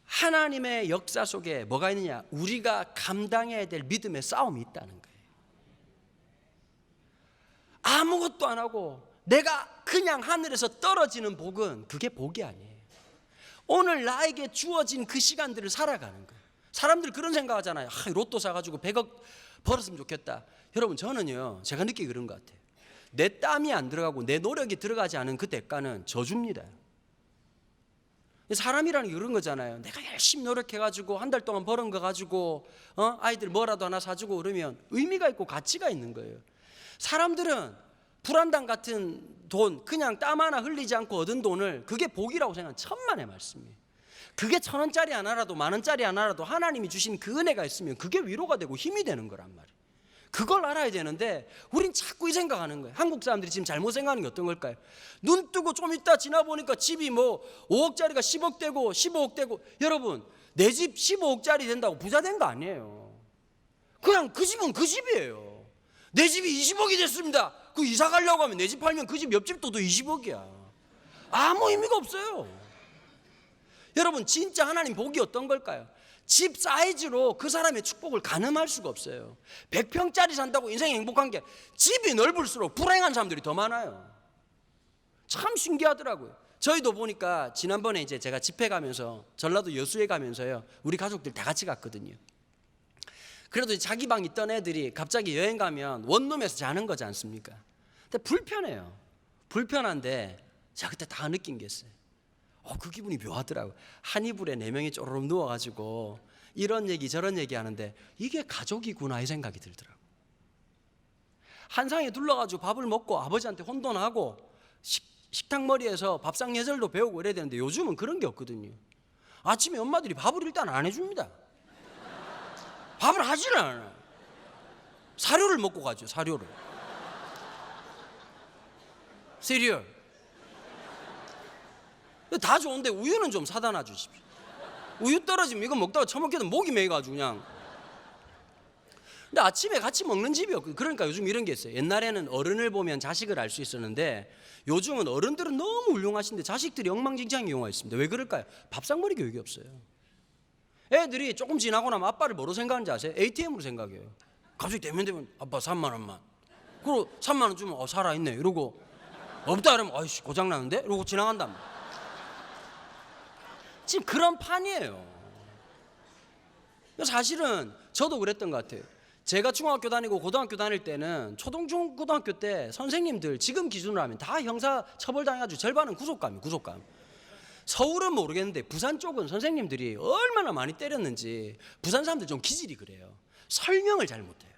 하나님의 역사 속에 뭐가 있느냐, 우리가 감당해야 될 믿음의 싸움이 있다는 거예요. 아무것도 안 하고 내가 그냥 하늘에서 떨어지는 복은 그게 복이 아니에요. 오늘 나에게 주어진 그 시간들을 살아가는 거예요. 사람들 그런 생각하잖아요. 로또 사가지고 100억 벌었으면 좋겠다. 여러분, 저는요, 제가 느끼기 그런 것 같아요. 내 땀이 안 들어가고 내 노력이 들어가지 않은 그 대가는 저주입니다. 사람이라는 게 그런 거잖아요. 내가 열심히 노력해가지고 한 달 동안 벌은 거 가지고 아이들 뭐라도 하나 사주고 그러면 의미가 있고 가치가 있는 거예요. 사람들은 불안당 같은 돈, 그냥 땀 하나 흘리지 않고 얻은 돈을, 그게 복이라고 생각하는 천만의 말씀이에요. 그게 1,000원짜리 하나라도 10,000원짜리 하나라도 하나님이 주신 그 은혜가 있으면 그게 위로가 되고 힘이 되는 거란 말이에요. 그걸 알아야 되는데 우린 자꾸 이 생각하는 거예요. 한국 사람들이 지금 잘못 생각하는 게 어떤 걸까요? 눈 뜨고 좀 있다 지나보니까 집이 뭐 5억짜리가 10억 되고 15억 되고. 여러분, 내 집 15억짜리 된다고 부자 된 거 아니에요. 그냥 그 집은 그 집이에요. 내 집이 20억이 됐습니다. 그 이사 가려고 하면 내 집 팔면 그 집 옆집도 또 20억이야. 아무 의미가 없어요. 여러분, 진짜 하나님 복이 어떤 걸까요? 집 사이즈로 그 사람의 축복을 가늠할 수가 없어요. 100평짜리 산다고 인생이 행복한 게, 집이 넓을수록 불행한 사람들이 더 많아요. 참 신기하더라고요. 저희도 보니까 지난번에 이제 제가 집회 가면서 전라도 여수에 가면서요, 우리 가족들 다 같이 갔거든요. 그래도 자기 방 있던 애들이 갑자기 여행 가면 원룸에서 자는 거지 않습니까? 근데 불편해요. 불편한데 제가 그때 다 느낀 게 있어요. 그 기분이 묘하더라고요. 한 이불에 4명이 쪼르륵 누워가지고 이런 얘기 저런 얘기 하는데 이게 가족이구나 이 생각이 들더라고요. 한 상에 둘러가지고 밥을 먹고 아버지한테 혼돈하고 식탁머리에서 밥상 예절도 배우고 이래야 되는데 요즘은 그런 게 없거든요. 아침에 엄마들이 밥을 일단 안 해줍니다. 밥을 하지는 않아요. 사료를 먹고 가죠. 사료를. 시리얼. 다 좋은데 우유는 좀 사다 놔 주십시오. 우유 떨어지면 이거 먹다가 처먹게도 목이 메가지고 그냥. 근데 아침에 같이 먹는 집이 없고, 그러니까 요즘 이런 게 있어요. 옛날에는 어른을 보면 자식을 알 수 있었는데 요즘은 어른들은 너무 훌륭하신데 자식들이 엉망진창인 경우가 있습니다. 왜 그럴까요? 밥상머리 교육이 없어요. 애들이 조금 지나고 나면 아빠를 뭐로 생각하는지 아세요? ATM으로 생각해요. 갑자기 되면 아빠 3만 원만. 그리고 3만 원 주면 살아있네 이러고, 없다 그러면 아이씨 고장나는데? 이러고 지나간단 말이에요. 지금 그런 판이에요. 사실은 저도 그랬던 것 같아요. 제가 중학교 다니고 고등학교 다닐 때는 초등중고등학교 때 선생님들 지금 기준으로 하면 다 형사 처벌당해가지고 절반은 구속감이에요. 구속감. 서울은 모르겠는데 부산 쪽은 선생님들이 얼마나 많이 때렸는지 부산 사람들 좀 기질이 그래요. 설명을 잘 못해요.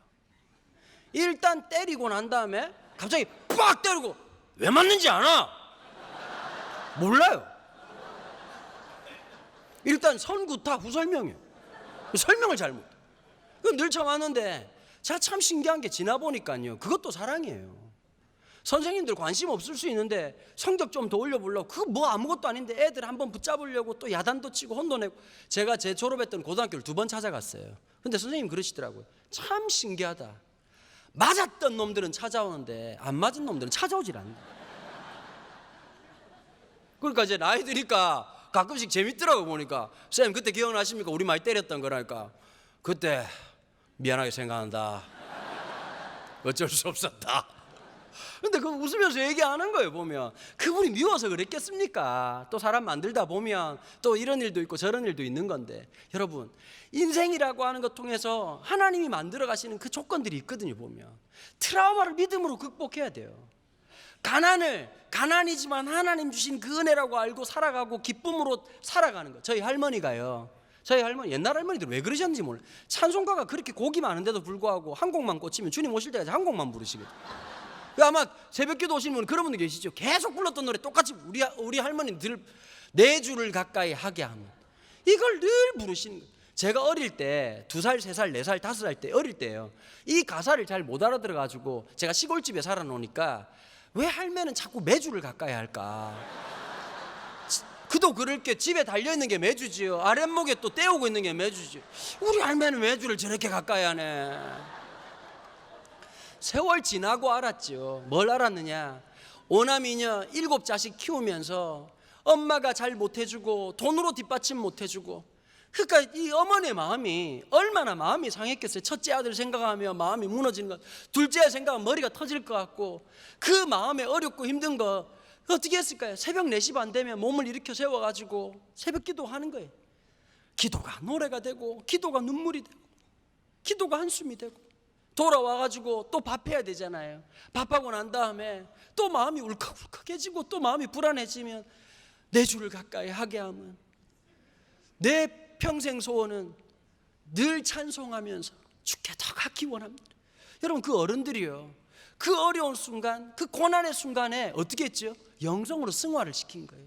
일단 때리고 난 다음에 갑자기 빡 때리고 왜 맞는지 아나? 몰라요. 일단 선구타 후설명이에요. 설명을 잘 못해요. 늘 참았는데 제가 참 신기한 게 지나보니까요, 그것도 사랑이에요. 선생님들 관심 없을 수 있는데 성적 좀 더 올려보려고, 그거 뭐 아무것도 아닌데 애들 한번 붙잡으려고 또 야단도 치고 혼도 내고. 제가 제 졸업했던 고등학교를 2번 찾아갔어요. 근데 선생님 그러시더라고요. 참 신기하다. 맞았던 놈들은 찾아오는데 안 맞은 놈들은 찾아오질 않는다. 그러니까 이제 나이 드니까 가끔씩 재밌더라고. 보니까 쌤 그때 기억나십니까? 우리 많이 때렸던 거라니까. 그때 미안하게 생각한다. 어쩔 수 없었다. 근데 그 웃으면서 얘기하는 거예요. 보면 그분이 미워서 그랬겠습니까? 또 사람 만들다 보면 또 이런 일도 있고 저런 일도 있는 건데, 여러분 인생이라고 하는 것 통해서 하나님이 만들어 가시는 그 조건들이 있거든요. 보면 트라우마를 믿음으로 극복해야 돼요. 가난을 가난이지만 하나님 주신 그 은혜라고 알고 살아가고 기쁨으로 살아가는 거. 저희 할머니가요, 저희 할머니, 옛날 할머니들 왜 그러셨는지 몰라요. 찬송가가 그렇게 곡이 많은데도 불구하고 한 곡만 꽂히면 주님 오실 때까지 한 곡만 부르시거든요. 아마 새벽기도 오시는 분 그런 분들 계시죠. 계속 불렀던 노래 똑같이 우리 할머니는 늘 4주를 가까이 하게 하면 이걸 늘 부르시는 거예요. 제가 어릴 때 2살, 3살, 4살, 5살 때 어릴 때요, 이 가사를 잘 못 알아들어 가지고 제가 시골집에 살아놓으니까 왜 할매는 자꾸 매주를 가까이 할까? 그도 그럴 게 집에 달려있는 게 매주지요. 아랫목에 또 떼우고 있는 게 매주지. 우리 할매는 매주를 저렇게 가까이 하네. 세월 지나고 알았죠. 뭘 알았느냐? 오남이녀 7자식 키우면서 엄마가 잘 못해주고 돈으로 뒷받침 못해주고, 그러니까 이 어머니의 마음이 얼마나 마음이 상했겠어요. 첫째 아들 생각하며 마음이 무너지는 것, 둘째 생각하면 머리가 터질 것 같고, 그 마음에 어렵고 힘든 거 어떻게 했을까요? 새벽 4시 반 되면 몸을 일으켜 세워가지고 새벽 기도하는 거예요. 기도가 노래가 되고, 기도가 눈물이 되고, 기도가 한숨이 되고, 돌아와가지고 또 밥해야 되잖아요. 밥하고 난 다음에 또 마음이 울컥울컥해지고 또 마음이 불안해지면 4주를 가까이 하게 하면, 내 평생 소원은 늘 찬송하면서 주께 더 갖기 원합니다. 여러분 그 어른들이요, 그 어려운 순간, 그 고난의 순간에 어떻게 했죠? 영성으로 승화를 시킨 거예요.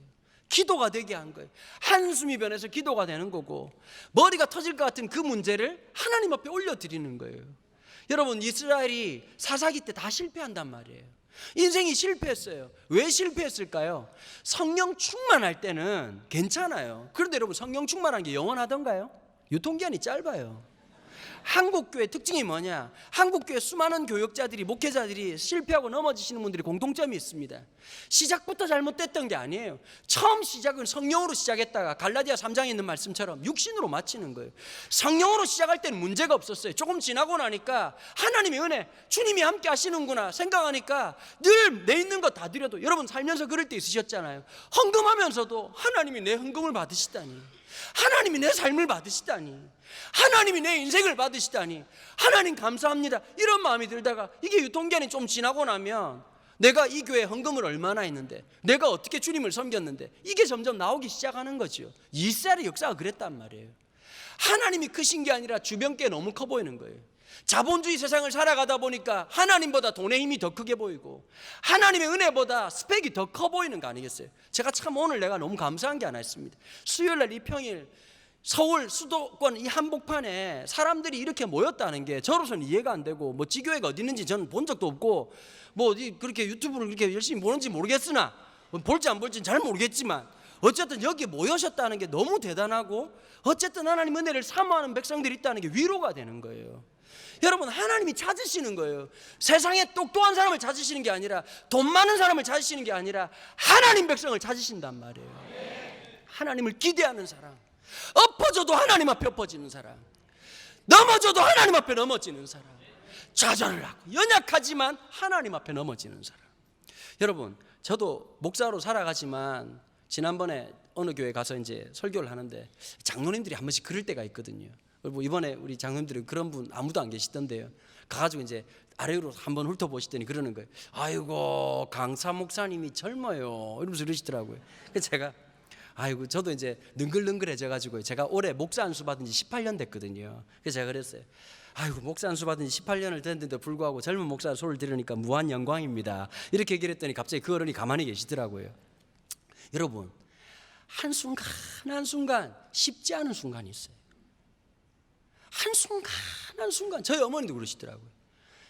기도가 되게 한 거예요. 한숨이 변해서 기도가 되는 거고, 머리가 터질 것 같은 그 문제를 하나님 앞에 올려드리는 거예요. 여러분 이스라엘이 사사기 때 다 실패한단 말이에요. 인생이 실패했어요. 왜 실패했을까요? 성령 충만할 때는 괜찮아요. 그런데 여러분 성령 충만한 게 영원하던가요? 유통기한이 짧아요. 한국교회 특징이 뭐냐? 한국교회 수많은 교역자들이, 목회자들이 실패하고 넘어지시는 분들이 공통점이 있습니다. 시작부터 잘못됐던 게 아니에요. 처음 시작은 성령으로 시작했다가 갈라디아 3장에 있는 말씀처럼 육신으로 마치는 거예요. 성령으로 시작할 때는 문제가 없었어요. 조금 지나고 나니까 하나님의 은혜, 주님이 함께 하시는구나 생각하니까 늘 내 있는 거 다 드려도, 여러분 살면서 그럴 때 있으셨잖아요. 헌금하면서도 하나님이 내 헌금을 받으시다니, 하나님이 내 삶을 받으시다니, 하나님이 내 인생을 받으시다니, 하나님 감사합니다, 이런 마음이 들다가 이게 유통기한이 좀 지나고 나면 내가 이 교회에 헌금을 얼마나 했는데, 내가 어떻게 주님을 섬겼는데, 이게 점점 나오기 시작하는 거죠. 이스라엘의 역사가 그랬단 말이에요. 하나님이 크신 게 아니라 주변 게 너무 커 보이는 거예요. 자본주의 세상을 살아가다 보니까 하나님보다 돈의 힘이 더 크게 보이고, 하나님의 은혜보다 스펙이 더 커 보이는 거 아니겠어요? 제가 참 오늘 내가 너무 감사한 게 하나 있습니다. 수요일날 이 평일 서울 수도권 이 한복판에 사람들이 이렇게 모였다는 게 저로서는 이해가 안 되고, 뭐 지교회가 어디 있는지 저는 본 적도 없고, 뭐 그렇게 유튜브를 그렇게 열심히 보는지 모르겠으나, 볼지 안 볼지는 잘 모르겠지만 어쨌든 여기 모여셨다는 게 너무 대단하고, 어쨌든 하나님 은혜를 사모하는 백성들이 있다는 게 위로가 되는 거예요. 여러분 하나님이 찾으시는 거예요. 세상에 똑똑한 사람을 찾으시는 게 아니라, 돈 많은 사람을 찾으시는 게 아니라 하나님 백성을 찾으신단 말이에요. 하나님을 기대하는 사람, 엎어져도 하나님 앞에 엎어지는 사람, 넘어져도 하나님 앞에 넘어지는 사람, 좌절을 하고 연약하지만 하나님 앞에 넘어지는 사람. 여러분 저도 목사로 살아가지만 지난번에 어느 교회 가서 이제 설교를 하는데 장로님들이 한 번씩 그럴 때가 있거든요. 뭐 이번에 우리 장로님들은 그런 분 아무도 안 계시던데요. 가가지고 이제 아래로 한번 훑어보시더니 그러는 거예요. 아이고 강사 목사님이 젊어요 이러면서 그러시더라고요. 그래서 제가 아이고 저도 이제 능글능글해져 가지고 제가 올해 목사 안수 받은 지 18년 됐거든요. 그래서 제가 그랬어요. 아이고 목사 안수 받은 지 18년을 됐는데도 불구하고 젊은 목사 소리를 들으니까 무한 영광입니다. 이렇게 얘기를 했더니 갑자기 그 어른이 가만히 계시더라고요. 여러분 한순간 한순간 쉽지 않은 순간이 있어요. 한순간 한순간 저희 어머니도 그러시더라고요.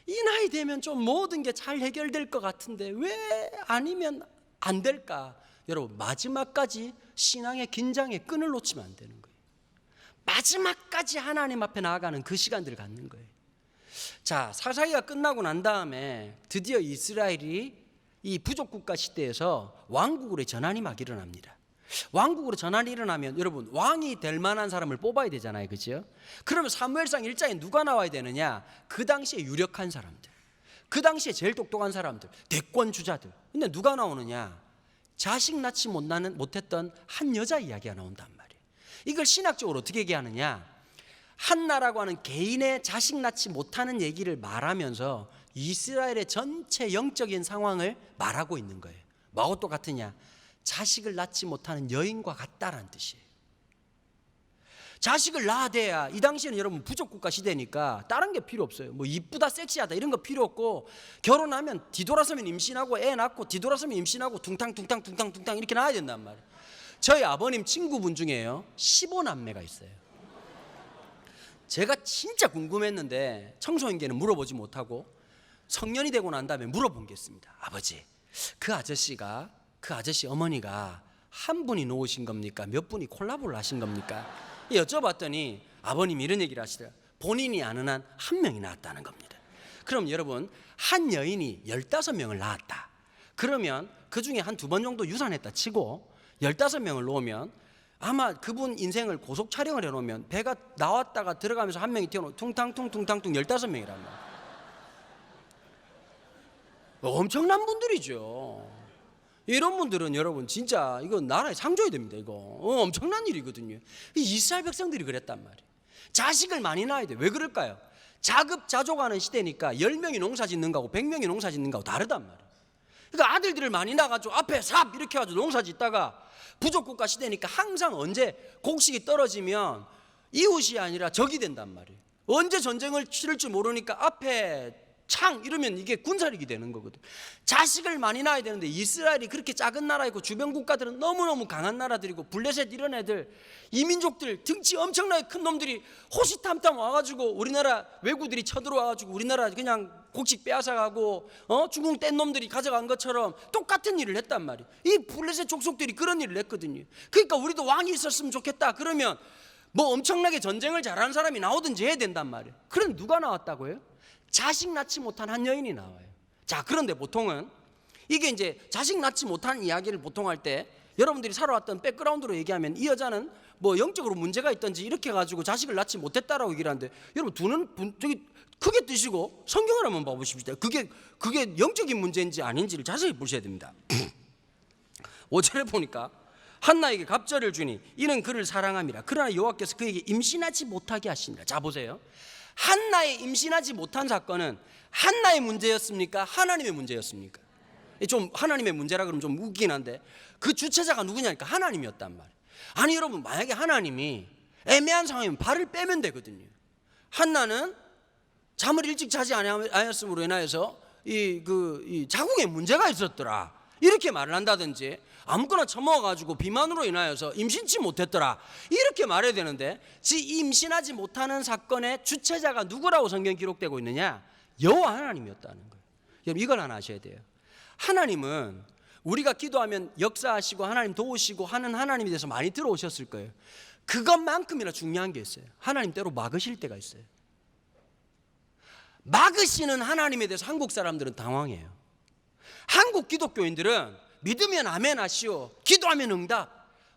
이 나이 되면 좀 모든 게 잘 해결될 것 같은데 왜 아니면 안 될까? 여러분 마지막까지 신앙의 긴장의 끈을 놓치면 안 되는 거예요. 마지막까지 하나님 앞에 나아가는 그 시간들을 갖는 거예요. 자, 사사기가 끝나고 난 다음에 드디어 이스라엘이 이 부족국가 시대에서 왕국으로 전환이 막 일어납니다. 왕국으로 전환이 일어나면 여러분 왕이 될 만한 사람을 뽑아야 되잖아요, 그렇죠? 그러면 사무엘상 1장에 누가 나와야 되느냐? 그 당시에 유력한 사람들, 그 당시에 제일 똑똑한 사람들, 대권 주자들. 근데 누가 나오느냐? 자식 낳지 못했던 한 여자 이야기가 나온단 말이에요. 이걸 신학적으로 어떻게 얘기하느냐? 한나라고 하는 개인의 자식 낳지 못하는 얘기를 말하면서 이스라엘의 전체 영적인 상황을 말하고 있는 거예요. 뭐하고 똑같으냐? 자식을 낳지 못하는 여인과 같다라는 뜻이에요. 자식을 낳아야 이 당시에는 여러분 부족국가 시대니까 다른 게 필요 없어요. 뭐 이쁘다 섹시하다 이런 거 필요 없고 결혼하면 뒤돌아서면 임신하고 애 낳고 뒤돌아서면 임신하고 둥탕 이렇게 낳아야 된단 말이에요. 저희 아버님 친구분 중에요 15남매가 있어요. 제가 진짜 궁금했는데 청소년기에는 물어보지 못하고 성년이 되고 난 다음에 물어본 게 있습니다. 아버지 그 아저씨 어머니가 한 분이 놓으신 겁니까? 몇 분이 콜라보를 하신 겁니까? 여쭤봤더니 아버님이 이런 얘기를 하시더라고요. 본인이 아는 한 한 명이 낳았다는 겁니다. 그럼 여러분 한 여인이 15명을 낳았다. 그러면 그 중에 한 2번 정도 유산했다 치고 15명을 놓으면 아마 그분 인생을 고속 촬영을 해놓으면 배가 나왔다가 들어가면서 한 명이 튀어나오고 퉁탕퉁 15명이란 말이에요. 엄청난 분들이죠. 이런 분들은 여러분 진짜 이거 나라에 상 줘야 됩니다. 이거 엄청난 일이거든요. 이스라엘 백성들이 그랬단 말이에요. 자식을 많이 낳아야 돼. 왜 그럴까요? 자급자족하는 시대니까 10명이 농사 짓는 거하고 100명이 농사 짓는 거하고 다르단 말이에요. 그러니까 아들들을 많이 낳아가지고 앞에 삽 이렇게 해가지고 농사 짓다가 부족국가 시대니까 항상 언제 곡식이 떨어지면 이웃이 아니라 적이 된단 말이에요. 언제 전쟁을 치를지 모르니까 앞에 창 이러면 이게 군사력이 되는 거거든. 자식을 많이 낳아야 되는데 이스라엘이 그렇게 작은 나라이고 주변 국가들은 너무너무 강한 나라들이고 블레셋 이런 애들 이민족들 등치 엄청나게 큰 놈들이 호시탐탐 와가지고 우리나라 왜구들이 쳐들어와가지고 우리나라 그냥 곡식 빼앗아가고 중국 뗀 놈들이 가져간 것처럼 똑같은 일을 했단 말이에요. 이 블레셋 족속들이 그런 일을 했거든요. 그러니까 우리도 왕이 있었으면 좋겠다 그러면 뭐 엄청나게 전쟁을 잘하는 사람이 나오든지 해야 된단 말이에요. 그런데 누가 나왔다고요? 자식 낳지 못한 한 여인이 나와요. 자, 그런데 보통은 이게 이제 자식 낳지 못한 이야기를 보통 할 때 여러분들이 살아왔던 백그라운드로 얘기하면 이 여자는 뭐 영적으로 문제가 있든지 이렇게 가지고 자식을 낳지 못했다라고 얘기를 하는데 여러분 두 눈 저기 크게 뜨시고 성경을 한번 봐보십시오. 그게 영적인 문제인지 아닌지를 자세히 보셔야 됩니다. 5절에 보니까 한나에게 갑절을 주니 이는 그를 사랑함이라. 그러나 여호와께서 그에게 임신하지 못하게 하시니라. 자 보세요. 한나의 임신하지 못한 사건은 한나의 문제였습니까? 하나님의 문제였습니까? 좀 하나님의 문제라 그러면 좀 웃긴 한데 그 주체자가 누구냐니까 하나님이었단 말이에요. 아니 여러분 만약에 하나님이 애매한 상황이면 발을 빼면 되거든요. 한나는 잠을 일찍 자지 아니었음으로 인하여서 이 자궁에 문제가 있었더라 이렇게 말을 한다든지 아무거나 처먹어가지고 비만으로 인하여서 임신치 못했더라 이렇게 말해야 되는데 임신하지 못하는 사건의 주체자가 누구라고 성경 기록되고 있느냐? 여호와 하나님이었다는 거예요. 여러분 이걸 하나 아셔야 돼요. 하나님은 우리가 기도하면 역사하시고 하나님 도우시고 하는 하나님에 대해서 많이 들어오셨을 거예요. 그것만큼이나 중요한 게 있어요. 하나님 때로 막으실 때가 있어요. 막으시는 하나님에 대해서 한국 사람들은 당황해요. 한국 기독교인들은 믿으면 아멘 하시오, 기도하면 응답,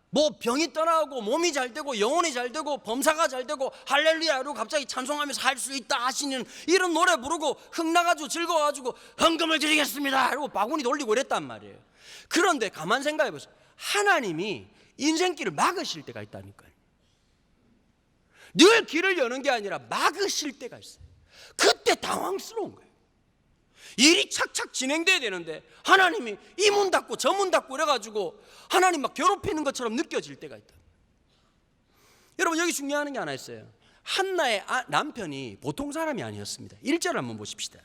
뭐 병이 떠나고 몸이 잘 되고 영혼이 잘 되고 범사가 잘 되고 할렐루야로 갑자기 찬송하면서 할 수 있다 하시는 이런 노래 부르고 흥나가지고 즐거워가지고 헌금을 드리겠습니다 이러고 바구니 돌리고 이랬단 말이에요. 그런데 가만 생각해 보세요. 하나님이 인생길을 막으실 때가 있다니까요. 늘 길을 여는 게 아니라 막으실 때가 있어요. 그때 당황스러운 거예요. 일이 착착 진행돼야 되는데 하나님이 이 문 닫고 저 문 닫고 이래가지고 하나님 막 괴롭히는 것처럼 느껴질 때가 있다. 여러분, 여기 중요한 게 하나 있어요. 한나의 남편이 보통 사람이 아니었습니다. 1절 한번 보십시다.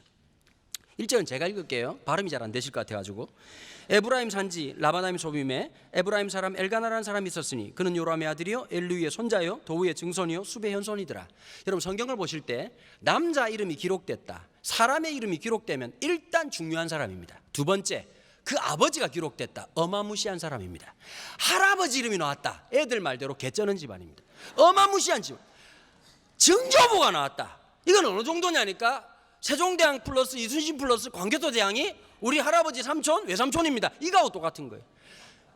1절은 제가 읽을게요. 발음이 잘 안 되실 것 같아가지고. 에브라임 산지 라바나임 소빔에 에브라임 사람 엘가나라는 사람이 있었으니 그는 요람의 아들이요 엘루이의 손자요 도우의 증손이요 숲의 현손이더라. 여러분, 성경을 보실 때 남자 이름이 기록됐다, 사람의 이름이 기록되면 일단 중요한 사람입니다. 두 번째, 그 아버지가 기록됐다, 어마무시한 사람입니다. 할아버지 이름이 나왔다, 애들 말대로 개쩌는 집안입니다. 어마무시한 집안. 증조부가 나왔다. 이건 어느 정도냐니까 세종대왕 플러스 이순신 플러스 광개토대왕이 우리 할아버지 삼촌 외삼촌입니다. 이거하고 똑같은 거예요.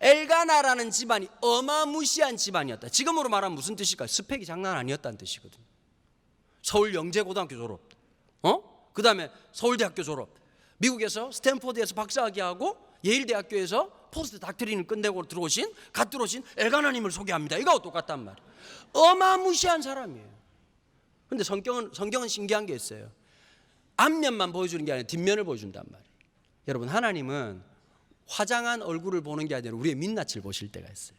엘가나라는 집안이 어마무시한 집안이었다. 지금으로 말하면 무슨 뜻일까요? 스펙이 장난 아니었다는 뜻이거든요. 서울 영재고등학교 졸업, 그 다음에 서울대학교 졸업, 미국에서 스탠포드에서 박사학위하고 예일대학교에서 포스트 닥트린을 끝내고 갓 들어오신 엘가나님을 소개합니다. 이거하고 똑같단 말이에요. 어마무시한 사람이에요. 근데 성경은 신기한 게 있어요. 앞면만 보여주는 게 아니라 뒷면을 보여준단 말이에요. 여러분, 하나님은 화장한 얼굴을 보는 게 아니라 우리의 민낯을 보실 때가 있어요.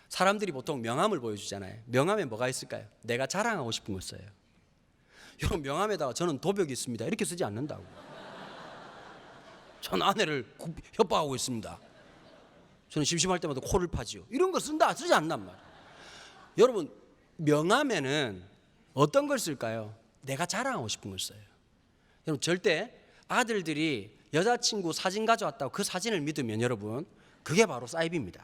사람들이 보통 명함을 보여주잖아요. 명함에 뭐가 있을까요? 내가 자랑하고 싶은 걸 써요. 여러분, 명함에다가 저는 도벽이 있습니다 이렇게 쓰지 않는다고. 전 아내를 협박하고 있습니다, 저는 심심할 때마다 코를 파지요, 이런 거 쓰지 않단 말이에요. 여러분, 명함에는 어떤 걸 쓸까요? 내가 자랑하고 싶은 걸 써요. 여러분, 절대 아들들이 여자친구 사진 가져왔다고 그 사진을 믿으면 여러분, 그게 바로 사이비입니다.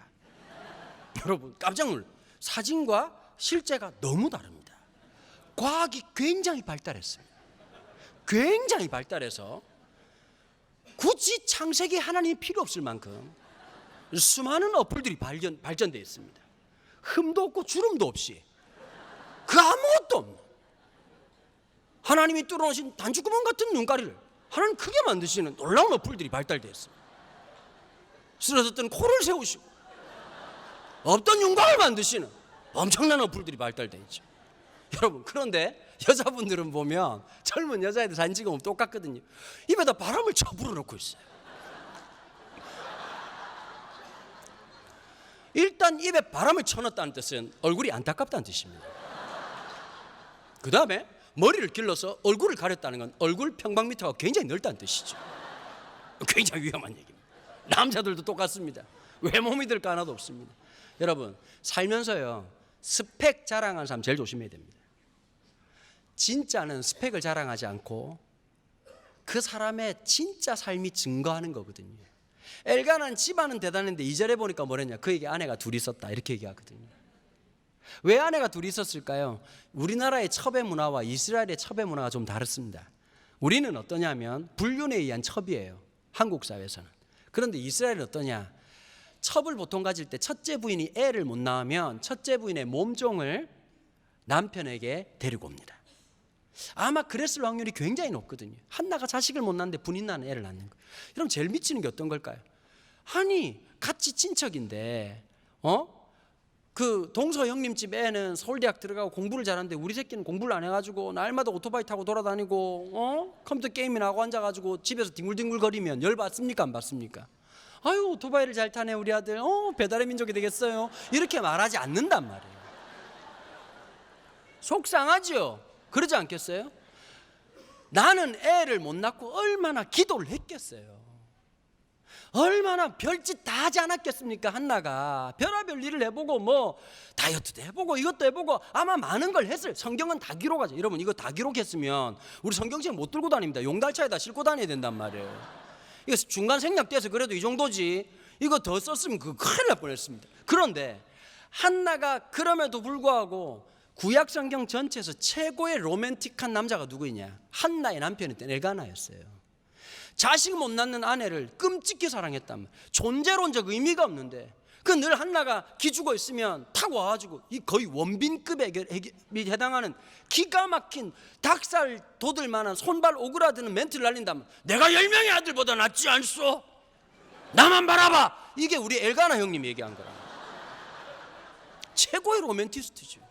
여러분, 깜짝 놀라요. 사진과 실제가 너무 다릅니다. 과학이 굉장히 발달했습니다. 굉장히 발달해서 굳이 창세기 하나님이 필요 없을 만큼 수많은 어플들이 발전되어 있습니다. 흠도 없고 주름도 없이 그 아무것도 없는 하나님이 뚫어놓으신 단추구멍 같은 눈가리를 하나님 크게 만드시는 놀라운 어플들이 발달되어 있습니다. 쓰러졌던 코를 세우시고 없던 윤곽을 만드시는 엄청난 어플들이 발달되어 있죠. 여러분, 그런데 여자분들은 보면 젊은 여자애들 사진 찍으면 똑같거든요. 입에다 바람을 쳐 불어넣고 있어요. 일단 입에 바람을 쳐넣었다는 뜻은 얼굴이 안타깝다는 뜻입니다. 그 다음에 머리를 길러서 얼굴을 가렸다는 건 얼굴 평방미터가 굉장히 넓다는 뜻이죠. 굉장히 위험한 얘기입니다. 남자들도 똑같습니다. 외모 믿을 거 하나도 없습니다. 여러분, 살면서요, 스펙 자랑하는 사람 제일 조심해야 됩니다. 진짜는 스펙을 자랑하지 않고 그 사람의 진짜 삶이 증거하는 거거든요. 엘가나는 집안은 대단한데 2절에 보니까 뭐랬냐, 그에게 아내가 둘이 있었다 이렇게 얘기하거든요. 왜 아내가 둘이 있었을까요? 우리나라의 첩의 문화와 이스라엘의 첩의 문화가 좀 다릅니다. 우리는 어떠냐면 불륜에 의한 첩이에요, 한국 사회에서는. 그런데 이스라엘은 어떠냐, 첩을 보통 가질 때 첫째 부인이 애를 못 낳으면 첫째 부인의 몸종을 남편에게 데리고 옵니다. 아마 그랬을 확률이 굉장히 높거든요. 한나가 자식을 못 낳는데 분이 나는 애를 낳는 거. 여러분, 제일 미치는 게 어떤 걸까요? 아니, 같이 친척인데 그 동서 형님 집 애는 서울대학 들어가고 공부를 잘하는데 우리 새끼는 공부를 안 해가지고 날마다 오토바이 타고 돌아다니고 컴퓨터 게임이나 하고 앉아가지고 집에서 뒹굴뒹굴 거리면 열 받습니까, 안 받습니까? 아유, 오토바이를 잘 타네 우리 아들, 배달의 민족이 되겠어요, 이렇게 말하지 않는단 말이에요. 속상하죠? 그러지 않겠어요? 나는 애를 못 낳고 얼마나 기도를 했겠어요. 얼마나 별짓 다 하지 않았겠습니까? 한나가 별의별 일을 해보고 뭐 다이어트도 해보고 이것도 해보고 아마 많은 걸 했어요. 성경은 다 기록하죠. 여러분, 이거 다 기록했으면 우리 성경책 못 들고 다닙니다. 용달차에다 싣고 다녀야 된단 말이에요. 이거 중간 생략 돼서 그래도 이 정도지, 이거 더 썼으면 그 큰일 날 뻔했습니다. 그런데 한나가 그럼에도 불구하고 구약 성경 전체에서 최고의 로맨틱한 남자가 누구이냐, 한나의 남편이었던 엘가나였어요. 자식 못 낳는 아내를 끔찍히 사랑했단 말이에요. 존재론적 의미가 없는데 그 늘 한나가 기죽어 있으면 타고 와가지고 이 거의 원빈급에 해당하는 기가 막힌 닭살 돋을 만한 손발 오그라드는 멘트를 날린다면, 내가 10명의 아들보다 낫지 않소? 나만 바라봐. 이게 우리 엘가나 형님이 얘기한 거라. 최고의 로맨티스트죠.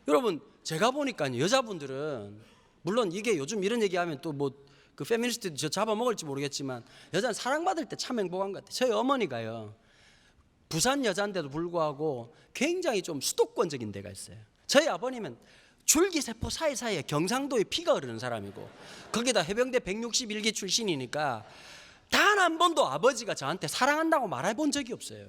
여러분 제가 보니까요, 여자분들은 물론 이게 요즘 이런 얘기하면 또 뭐 그 페미니스트도 저 잡아먹을지 모르겠지만 여자는 사랑받을 때 참 행복한 것 같아요. 저희 어머니가요, 부산 여자인데도 불구하고 굉장히 좀 수도권적인 데가 있어요. 저희 아버님은 줄기세포 사이사이에 경상도에 피가 흐르는 사람이고 거기다 해병대 161기 출신이니까 단 한 번도 아버지가 저한테 사랑한다고 말해본 적이 없어요.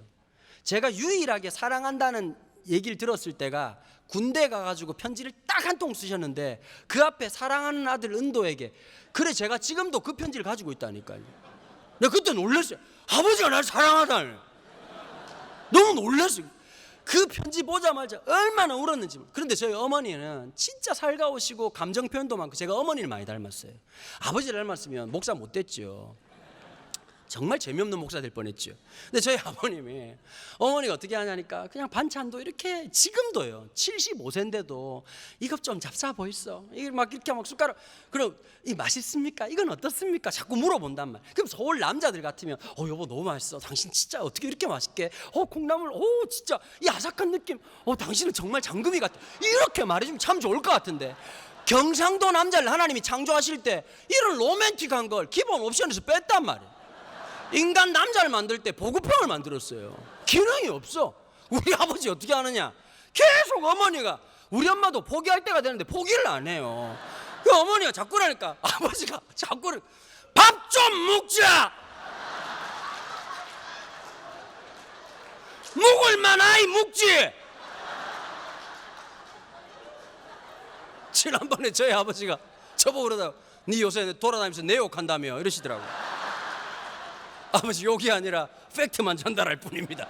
제가 유일하게 사랑한다는 얘기를 들었을 때가 군대 가가지고 편지를 딱 한 통 쓰셨는데 그 앞에 사랑하는 아들 은도에게, 그래 제가 지금도 그 편지를 가지고 있다니까요. 내가 그때 놀랐어요. 아버지가 나를 사랑하다니. 너무 놀랐어요. 그 편지 보자마자 얼마나 울었는지. 그런데 저희 어머니는 진짜 살가우시고 감정 표현도 많고 제가 어머니를 많이 닮았어요. 아버지를 닮았으면 목사 못 됐죠. 정말 재미없는 목사 될 뻔했죠. 근데 저희 아버님이, 어머니가 어떻게 하냐니까 그냥 반찬도 이렇게, 지금도요 75세인데도 이것 좀 잡사 보이소, 이게 막 이렇게 막 숟가락, 그럼 이 맛있습니까? 이건 어떻습니까? 자꾸 물어본단 말. 그럼 서울 남자들 같으면 여보 너무 맛있어, 당신 진짜 어떻게 이렇게 맛있게, 콩나물 진짜 이 아삭한 느낌, 당신은 정말 장금이 같아, 이렇게 말해주면 참 좋을 것 같은데, 경상도 남자를 하나님이 창조하실 때 이런 로맨틱한 걸 기본 옵션에서 뺐단 말이에요. 인간 남자를 만들 때 보급형을 만들었어요. 기능이 없어. 우리 아버지 어떻게 하느냐, 계속 어머니가, 우리 엄마도 포기할 때가 되는데 포기를 안 해요. 그 어머니가 자꾸 그러니까 아버지가 자꾸 밥 좀 먹자, 먹을만 아이 먹지. 지난번에 저희 아버지가 저보고 그러다가 네 요새 돌아다니면서 내 욕한다며 이러시더라고요. 아버지 욕이 아니라 팩트만 전달할 뿐입니다.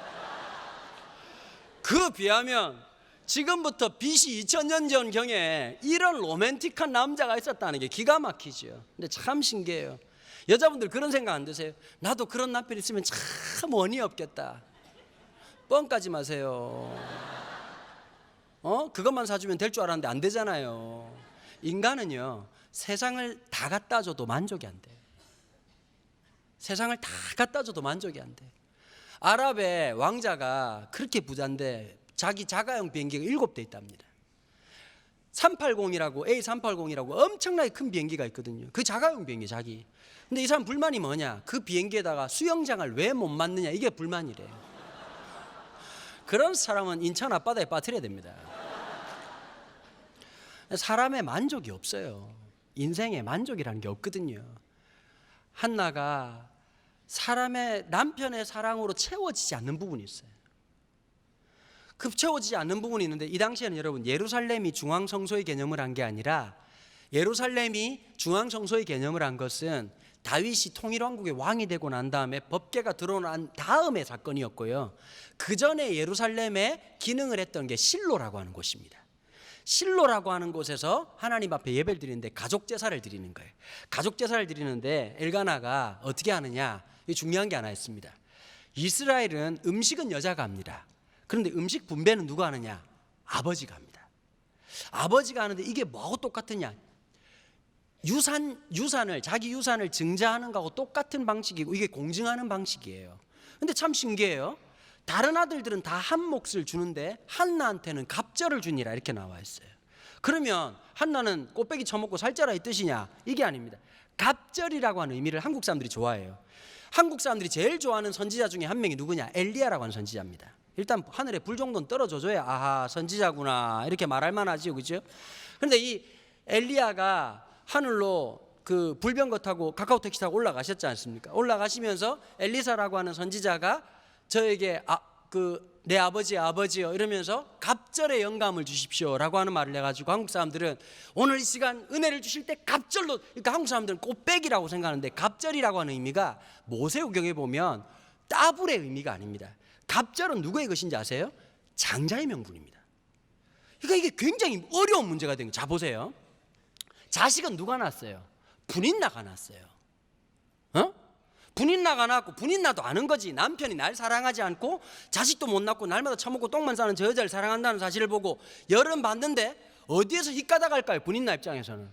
그 비하면 지금부터 BC 2000년 전경에 이런 로맨틱한 남자가 있었다는 게 기가 막히죠. 근데 참 신기해요. 여자분들 그런 생각 안 드세요? 나도 그런 남편 있으면 참 원이 없겠다. 뻥까지 마세요. 그것만 사주면 될 줄 알았는데 안 되잖아요. 인간은요 세상을 다 갖다 줘도 만족이 안 돼. 세상을 다 갖다 줘도 만족이 안 돼. 아랍의 왕자가 그렇게 부자인데 자기 자가용 비행기가 7대 있답니다. 380이라고, A380이라고 엄청나게 큰 비행기가 있거든요. 그 자가용 비행기 자기. 근데 이 사람 불만이 뭐냐, 그 비행기에다가 수영장을 왜 못 만드냐, 이게 불만이래요. 그런 사람은 인천 앞바다에 빠뜨려야 됩니다. 사람의 만족이 없어요. 인생에 만족이라는 게 없거든요. 한나가 사람의, 남편의 사랑으로 채워지지 않는 부분이 있어요. 그 채워지지 않는 부분이 있는데, 이 당시에는 여러분 예루살렘이 중앙성소의 개념을 한 게 아니라, 예루살렘이 중앙성소의 개념을 한 것은 다윗이 통일왕국의 왕이 되고 난 다음에 법궤가 들어난 다음의 사건이었고요. 그 전에 예루살렘에 기능을 했던 게 실로라고 하는 곳입니다. 실로라고 하는 곳에서 하나님 앞에 예배를 드리는데 가족 제사를 드리는 거예요. 가족 제사를 드리는데 엘가나가 어떻게 하느냐, 이게 중요한 게 하나 있습니다. 이스라엘은 음식은 여자가 합니다. 그런데 음식 분배는 누가 하느냐? 아버지가 합니다. 아버지가 하는데 이게 뭐하고 똑같으냐? 유산을, 자기 유산을 증자하는 거하고 똑같은 방식이고, 이게 공증하는 방식이에요. 근데 참 신기해요. 다른 아들들은 다 한 몫을 주는데 한나한테는 갑절을 주니라 이렇게 나와 있어요. 그러면 한나는 꽃배기 처먹고 살자라 이 뜻이냐? 이게 아닙니다. 갑절이라고 하는 의미를 한국 사람들이 좋아해요. 한국 사람들이 제일 좋아하는 선지자 중에 한 명이 누구냐? 엘리야라고 하는 선지자입니다. 일단 하늘에 불 정도는 떨어져줘야 아하 선지자구나 이렇게 말할 만하지요, 그죠? 그런데 이 엘리야가 하늘로 그 불병거 타고 카카오 택시 타고 올라가셨지 않습니까? 올라가시면서 엘리사라고 하는 선지자가 저에게 내 아버지의 아버지요 이러면서 갑절의 영감을 주십시오라고 하는 말을 해가지고 한국 사람들은 오늘 이 시간 은혜를 주실 때 갑절로, 그러니까 한국 사람들은 꽃배기라고 생각하는데 갑절이라고 하는 의미가 모세오경에 보면 따블의 의미가 아닙니다. 갑절은 누구의 것인지 아세요? 장자의 명분입니다. 그러니까 이게 굉장히 어려운 문제가 된 거예요. 자 보세요. 자식은 누가 낳았어요? 분인나가 낳았어요. 분인나가 낳았고, 분인나도 아는 거지. 남편이 날 사랑하지 않고 자식도 못 낳고 날마다 처먹고 똥만 싸는 저 여자를 사랑한다는 사실을 보고 열은 받는데 어디에서 힐까다 갈까요? 분인나 입장에서는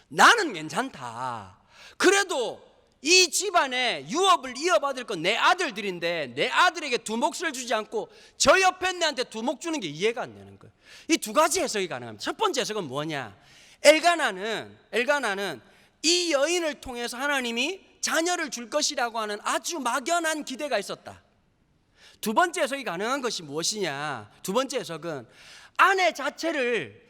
나는 괜찮다. 그래도 이 집안에 유업을 이어받을 건 내 아들들인데 내 아들에게 두목을 주지 않고 저 옆에 있는 애한테 두목 주는 게 이해가 안 되는 거예요. 이 두 가지 해석이 가능합니다. 첫 번째 해석은 뭐냐? 엘가나는 이 여인을 통해서 하나님이 자녀를 줄 것이라고 하는 아주 막연한 기대가 있었다. 두 번째 해석이 가능한 것이 무엇이냐? 두 번째 해석은 아내 자체를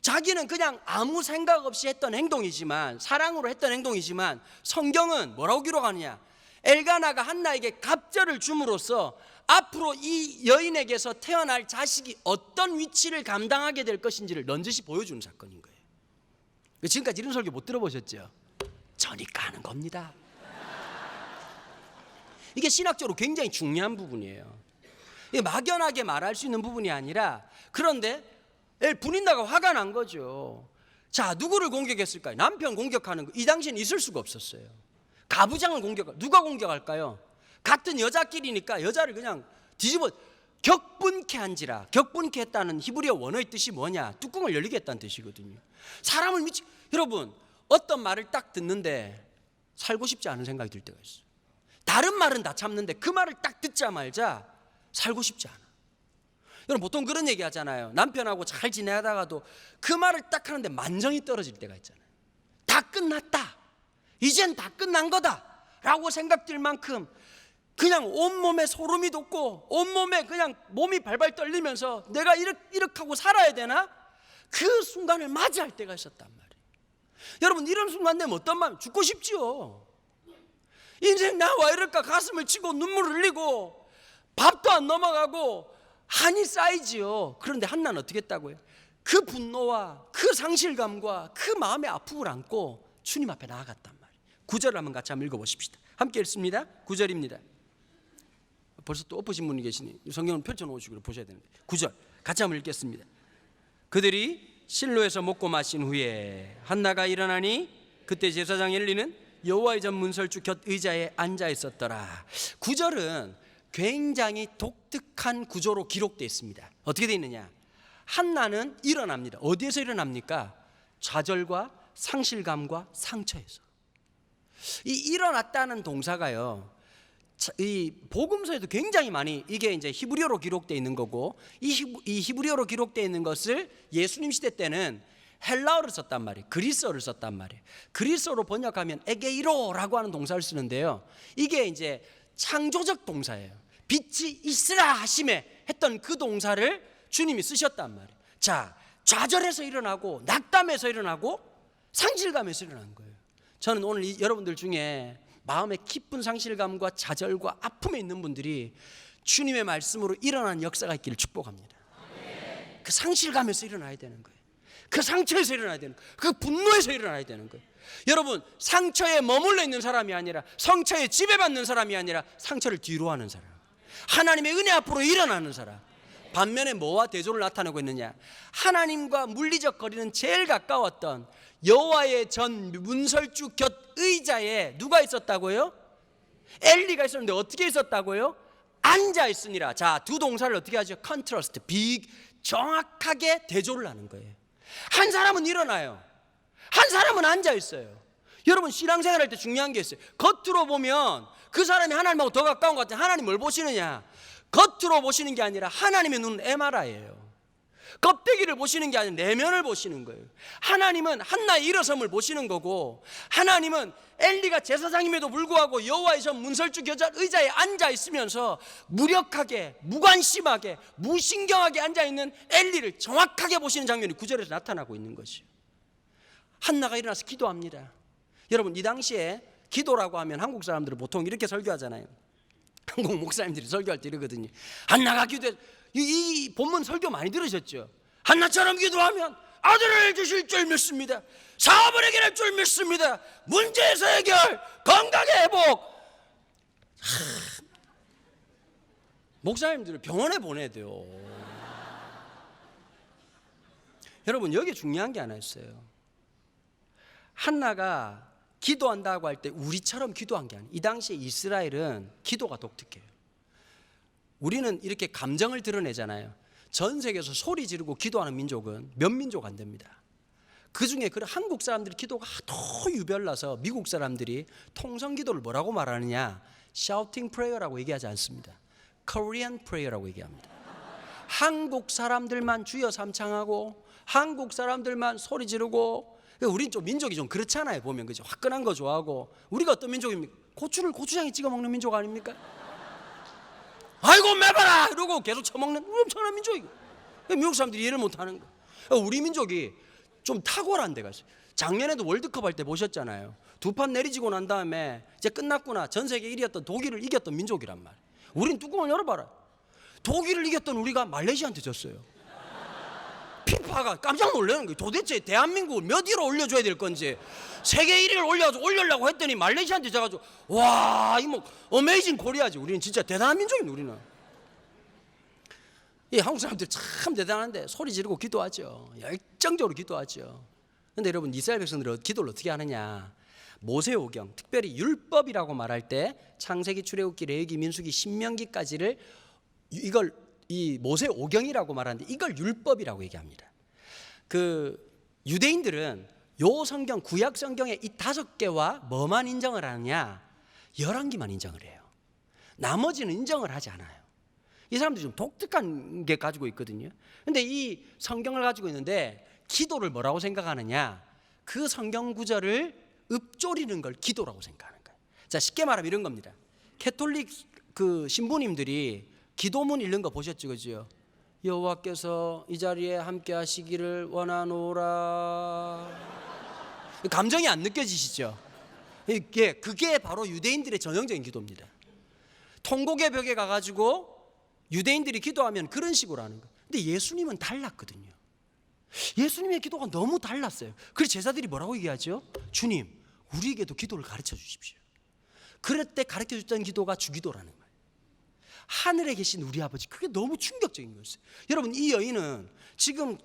자기는 그냥 아무 생각 없이 했던 행동이지만, 사랑으로 했던 행동이지만, 성경은 뭐라고 기록하느냐? 엘가나가 한나에게 갑절을 줌으로써 앞으로 이 여인에게서 태어날 자식이 어떤 위치를 감당하게 될 것인지를 넌지시 보여주는 사건인 거예요. 지금까지 이런 설교 못 들어보셨죠? 저니까 하는 겁니다. 이게 신학적으로 굉장히 중요한 부분이에요. 이게 막연하게 말할 수 있는 부분이 아니라, 그런데 분인다가 화가 난 거죠. 자, 누구를 공격했을까요? 남편 공격하는 거. 이 당시엔 있을 수가 없었어요. 가부장을 누가 공격할까요? 같은 여자끼리니까 여자를 그냥 뒤집어 격분케 한지라. 격분케 했다는 히브리어 원어의 뜻이 뭐냐? 뚜껑을 열리게 했다는 뜻이거든요. 사람을 여러분, 어떤 말을 딱 듣는데 살고 싶지 않은 생각이 들 때가 있어요. 다른 말은 다 참는데 그 말을 딱 듣자마자 살고 싶지 않아. 여러분, 보통 그런 얘기 하잖아요. 남편하고 잘 지내다가도 그 말을 딱 하는데 만정이 떨어질 때가 있잖아요. 다 끝났다, 이젠 다 끝난 거다 라고 생각될 만큼 그냥 온몸에 소름이 돋고 온몸에 그냥 몸이 발발 떨리면서 내가 이렇게 하고 살아야 되나? 그 순간을 맞이할 때가 있었단 말이에요. 여러분, 이런 순간 되면 어떤 마음? 죽고 싶지요. 인생 나와 이럴까 가슴을 치고 눈물을 흘리고 밥도 안 넘어가고 한이 쌓이지요. 그런데 한나는 어떻게 했다고요? 그 분노와 그 상실감과 그 마음의 아픔을 안고 주님 앞에 나아갔단 말이에요. 9절을 한번 같이 한번 읽어보십시다. 함께 읽습니다. 9절입니다. 벌써 또 엎으신 분이 계시니 성경을 펼쳐놓으시고 보셔야 되는데 9절 같이 한번 읽겠습니다. 그들이 실로에서 먹고 마신 후에 한나가 일어나니 그때 제사장 엘리는 여호와의 전 문설주 곁 의자에 앉아 있었더라. 9절은 굉장히 독특한 구조로 기록되어 있습니다. 어떻게 되어 있느냐? 한나는 일어납니다. 어디에서 일어납니까? 좌절과 상실감과 상처에서. 이 일어났다는 동사가요, 이 복음서에도 굉장히 많이, 이게 이제 히브리어로 기록되어 있는 거고, 이 히브리어로 기록되어 있는 것을 예수님 시대 때는 헬라어를 썼단 말이에요. 그리스어를 썼단 말이에요. 그리스어로 번역하면 에게이로라고 하는 동사를 쓰는데요, 이게 이제 창조적 동사예요. 빛이 있으라 하심에 했던 그 동사를 주님이 쓰셨단 말이에요. 자, 좌절해서 일어나고 낙담해서 일어나고 상실감에서 일어난 거예요. 저는 오늘 여러분들 중에 마음에 깊은 상실감과 좌절과 아픔에 있는 분들이 주님의 말씀으로 일어나는 역사가 있기를 축복합니다. 그 상실감에서 일어나야 되는 거예요. 그 상처에서 일어나야 되는 거예요. 그 분노에서 일어나야 되는 거예요. 여러분, 상처에 머물러 있는 사람이 아니라, 상처에 지배받는 사람이 아니라 상처를 뒤로 하는 사람, 하나님의 은혜 앞으로 일어나는 사람. 반면에 뭐와 대조를 나타내고 있느냐? 하나님과 물리적 거리는 제일 가까웠던 여호와의 전 문설주 곁 의자에 누가 있었다고요? 엘리가 있었는데 어떻게 있었다고요? 앉아 있으니라. 자, 두 동사를 어떻게 하죠? 컨트라스트, 정확하게 대조를 하는 거예요. 한 사람은 일어나요, 한 사람은 앉아 있어요. 여러분, 신앙생활할 때 중요한 게 있어요. 겉으로 보면 그 사람이 하나님하고 더 가까운 것 같아요. 하나님 뭘 보시느냐? 겉으로 보시는 게 아니라 하나님의 눈은 MRI예요. 껍데기를 보시는 게 아니라 내면을 보시는 거예요. 하나님은 한나의 일어섬을 보시는 거고, 하나님은 엘리가 제사장임에도 불구하고 여호와의 전 문설주 곁 의자에 앉아 있으면서 무력하게, 무관심하게, 무신경하게 앉아 있는 엘리를 정확하게 보시는 장면이 9절에서 나타나고 있는 것이에요. 한나가 일어나서 기도합니다. 여러분, 이 당시에 기도라고 하면 한국 사람들은 보통 이렇게 설교하잖아요. 한국 목사님들이 설교할 때 이러거든요. 한나가 기도해. 이 본문 설교 많이 들으셨죠? 한나처럼 기도하면 아들을 주실 줄 믿습니다. 사업을 해결할 줄 믿습니다. 문제에서 해결, 건강의 회복. 목사님들을 병원에 보내야 돼요. 여러분, 여기 중요한 게 하나 있어요. 한나가 기도한다고 할 때 우리처럼 기도한 게 아니에요. 이 당시에 이스라엘은 기도가 독특해요. 우리는 이렇게 감정을 드러내잖아요. 전 세계에서 소리 지르고 기도하는 민족은 몇 민족 안 됩니다. 그중에 그 한국 사람들이 기도가 더 유별나서 미국 사람들이 통성 기도를 뭐라고 말하느냐, shouting prayer라고 얘기하지 않습니다. Korean prayer라고 얘기합니다. 한국 사람들만 주여 삼창하고 한국 사람들만 소리 지르고, 우린 좀 민족이 좀 그렇잖아요. 보면 그죠? 화끈한 거 좋아하고. 우리가 어떤 민족입니까? 고추를 고추장에 찍어 먹는 민족 아닙니까? 아이고 매봐라 이러고 계속 처먹는 엄청난 민족이고. 미국 사람들이 이해를 못하는 거. 우리 민족이 좀 탁월한 데가 있어요. 작년에도 월드컵 할 때 보셨잖아요. 두 판 내리지고 난 다음에 이제 끝났구나, 전 세계 1위였던 독일을 이겼던 민족이란 말이에요. 우린 뚜껑을 열어봐라. 독일을 이겼던 우리가 말레이시아한테 졌어요. 피파가 깜짝 놀라는 거예요. 도대체 대한민국을 몇 위로 올려줘야 될 건지, 세계 1위를 올려려고 했더니 말레이시아한테 져가지고, 와, 이 뭐 어메이징 코리아지. 우리는 진짜 대단한 민족입니다. 우리는. 이 한국 사람들 참 대단한데 소리 지르고 기도하죠. 열정적으로 기도하죠. 근데 여러분, 이스라엘 백성들은 기도를 어떻게 하느냐? 모세오경, 특별히 율법이라고 말할 때 창세기, 출애굽기, 레위기, 민수기, 신명기까지를 이걸 이 모세오경이라고 말하는데 이걸 율법이라고 얘기합니다. 그 유대인들은 요 성경, 구약 성경의 이 5개와 뭐만 인정을 하느냐? 11기만 인정을 해요. 나머지는 인정을 하지 않아요. 이 사람들이 좀 독특한 게 가지고 있거든요. 근데 이 성경을 가지고 있는데 기도를 뭐라고 생각하느냐? 그 성경 구절을 읊조리는 걸 기도라고 생각하는 거예요. 자, 쉽게 말하면 이런 겁니다. 캐톨릭 그 신부님들이 기도문 읽는 거 보셨죠, 그죠? 여호와께서 이 자리에 함께 하시기를 원하노라. 감정이 안 느껴지시죠? 그게 바로 유대인들의 전형적인 기도입니다. 통곡의 벽에 가가지고 유대인들이 기도하면 그런 식으로 하는 거예요. 근데 예수님은 달랐거든요. 예수님의 기도가 너무 달랐어요. 그래서 제자들이 뭐라고 얘기하죠? 주님, 우리에게도 기도를 가르쳐 주십시오. 그럴 때 가르쳐 줬던 기도가 주기도라는 거예요. 하늘에 계신 우리 아버지, 그게 너무 충격적인 거였어요. 여러분, 이 여인은 지금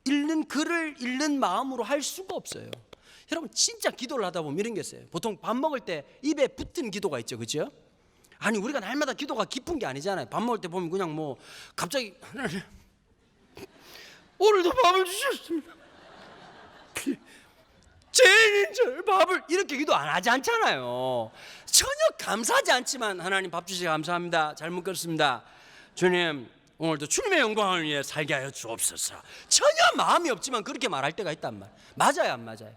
읽는 글을 읽는 마음으로 할 수가 없어요. 여러분, 진짜 기도를 하다 보면 이런 게 있어요. 보통 밥 먹을 때 입에 붙은 기도가 있죠, 그죠? 아니, 우리가 날마다 기도가 깊은 게 아니잖아요. 밥 먹을 때 보면 그냥 뭐 갑자기 하나님, 오늘도 밥을 주셨습니다. 죄인인 저를 밥을, 이렇게 기도 안 하지 않잖아요. 전혀 감사하지 않지만 하나님 밥 주셔서 감사합니다. 잘 먹겠습니다. 주님, 오늘도 주님의 영광을 위해 살게 하여 주옵소서. 전혀 마음이 없지만 그렇게 말할 때가 있단 말. 맞아요, 안 맞아요?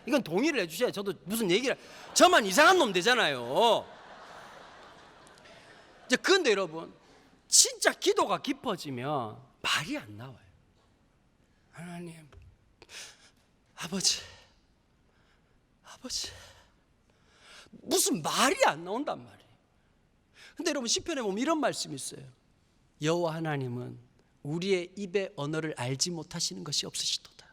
이건 동의를 해주셔야 저도 무슨 얘기를, 저만 이상한 놈 되잖아요. 이제 그런데 여러분, 진짜 기도가 깊어지면 말이 안 나와요. 하나님, 아버지, 무슨 말이 안 나온단 말이에요. 근데 여러분, 시편에 보면 이런 말씀이 있어요. 여호와 하나님은 우리의 입의 언어를 알지 못하시는 것이 없으시도다.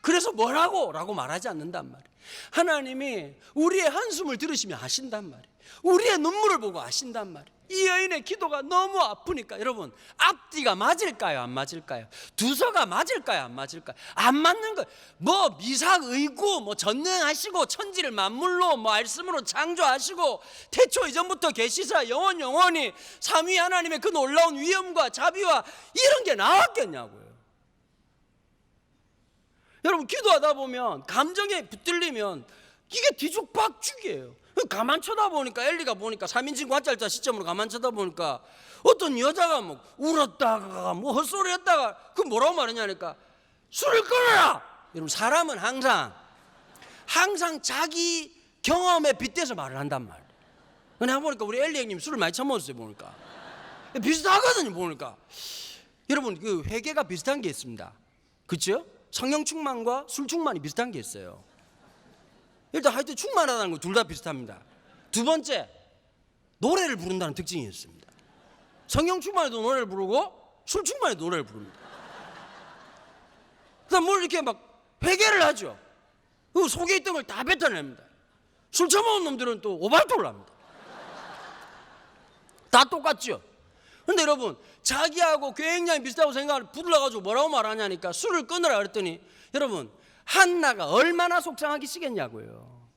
그래서 뭐라고? 라고 말하지 않는단 말이에요. 하나님이 우리의 한숨을 들으시면 아신단 말이에요. 우리의 눈물을 보고 아신단 말이에요. 이 여인의 기도가 너무 아프니까 여러분, 앞뒤가 맞을까요, 안 맞을까요? 두서가 맞을까요, 안 맞을까요? 안 맞는 거, 뭐 미사의구, 뭐 전능하시고 천지를 만물로 뭐 말씀으로 창조하시고 태초 이전부터 계시사 영원히 삼위 하나님의 그 놀라운 위엄과 자비와 이런 게 나왔겠냐고요. 여러분, 기도하다 보면 감정에 붙들리면 이게 뒤죽박죽이에요. 가만 쳐다보니까, 엘리가 보니까 3인칭 과짤자 시점으로 가만 쳐다보니까 어떤 여자가 뭐 울었다가 뭐 헛소리 했다가 그 뭐라고 말했냐니까, 술을 끊어라. 여러분, 사람은 항상 자기 경험에 빗대서 말을 한단 말이에요. 내가 보니까 우리 엘리 형님 술을 많이 처먹었어요. 보니까 비슷하거든요. 보니까 여러분, 그 회개가 비슷한 게 있습니다. 그렇죠? 성령 충만과 술 충만이 비슷한 게 있어요. 일단 하여튼 충만하다는 거 둘 다 비슷합니다. 두 번째, 노래를 부른다는 특징이 있습니다. 성령 충만에도 노래를 부르고 술 충만에도 노래를 부릅니다. 그다음 뭘 이렇게 막 회개를 하죠. 그 속에 있던 걸 다 뱉어냅니다. 술 처먹은 놈들은 또 오발도를 합니다. 다 똑같죠. 근데 여러분, 자기하고 굉장히 비슷하고 생각을 부르러가지고 뭐라고 말하냐니까, 술을 끊으라 그랬더니 여러분, 한나가 얼마나 속상하기 시겠냐고요.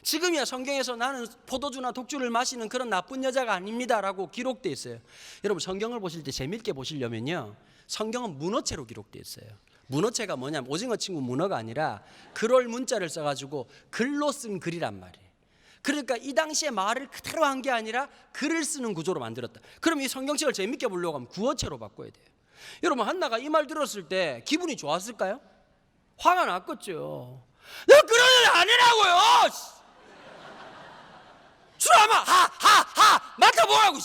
지금이야 성경에서 나는 포도주나 독주를 마시는 그런 나쁜 여자가 아닙니다 라고 기록되어 있어요. 여러분, 성경을 보실 때 재밌게 보시려면요, 성경은 문어체로 기록되어 있어요. 문어체가 뭐냐면 오징어 친구 문어가 아니라 글올 문자를 써가지고 글로 쓴 글이란 말이에요. 그러니까 이 당시에 말을 그대로 한 게 아니라 글을 쓰는 구조로 만들었다. 그럼 이 성경책을 재밌게 보려고 하면 구어체로 바꿔야 돼요. 여러분, 한나가 이 말 들었을 때 기분이 좋았을까요? 화가 났겠죠. 내가 그런 일 아니라고요. 주라마 하하하 맡아보라고.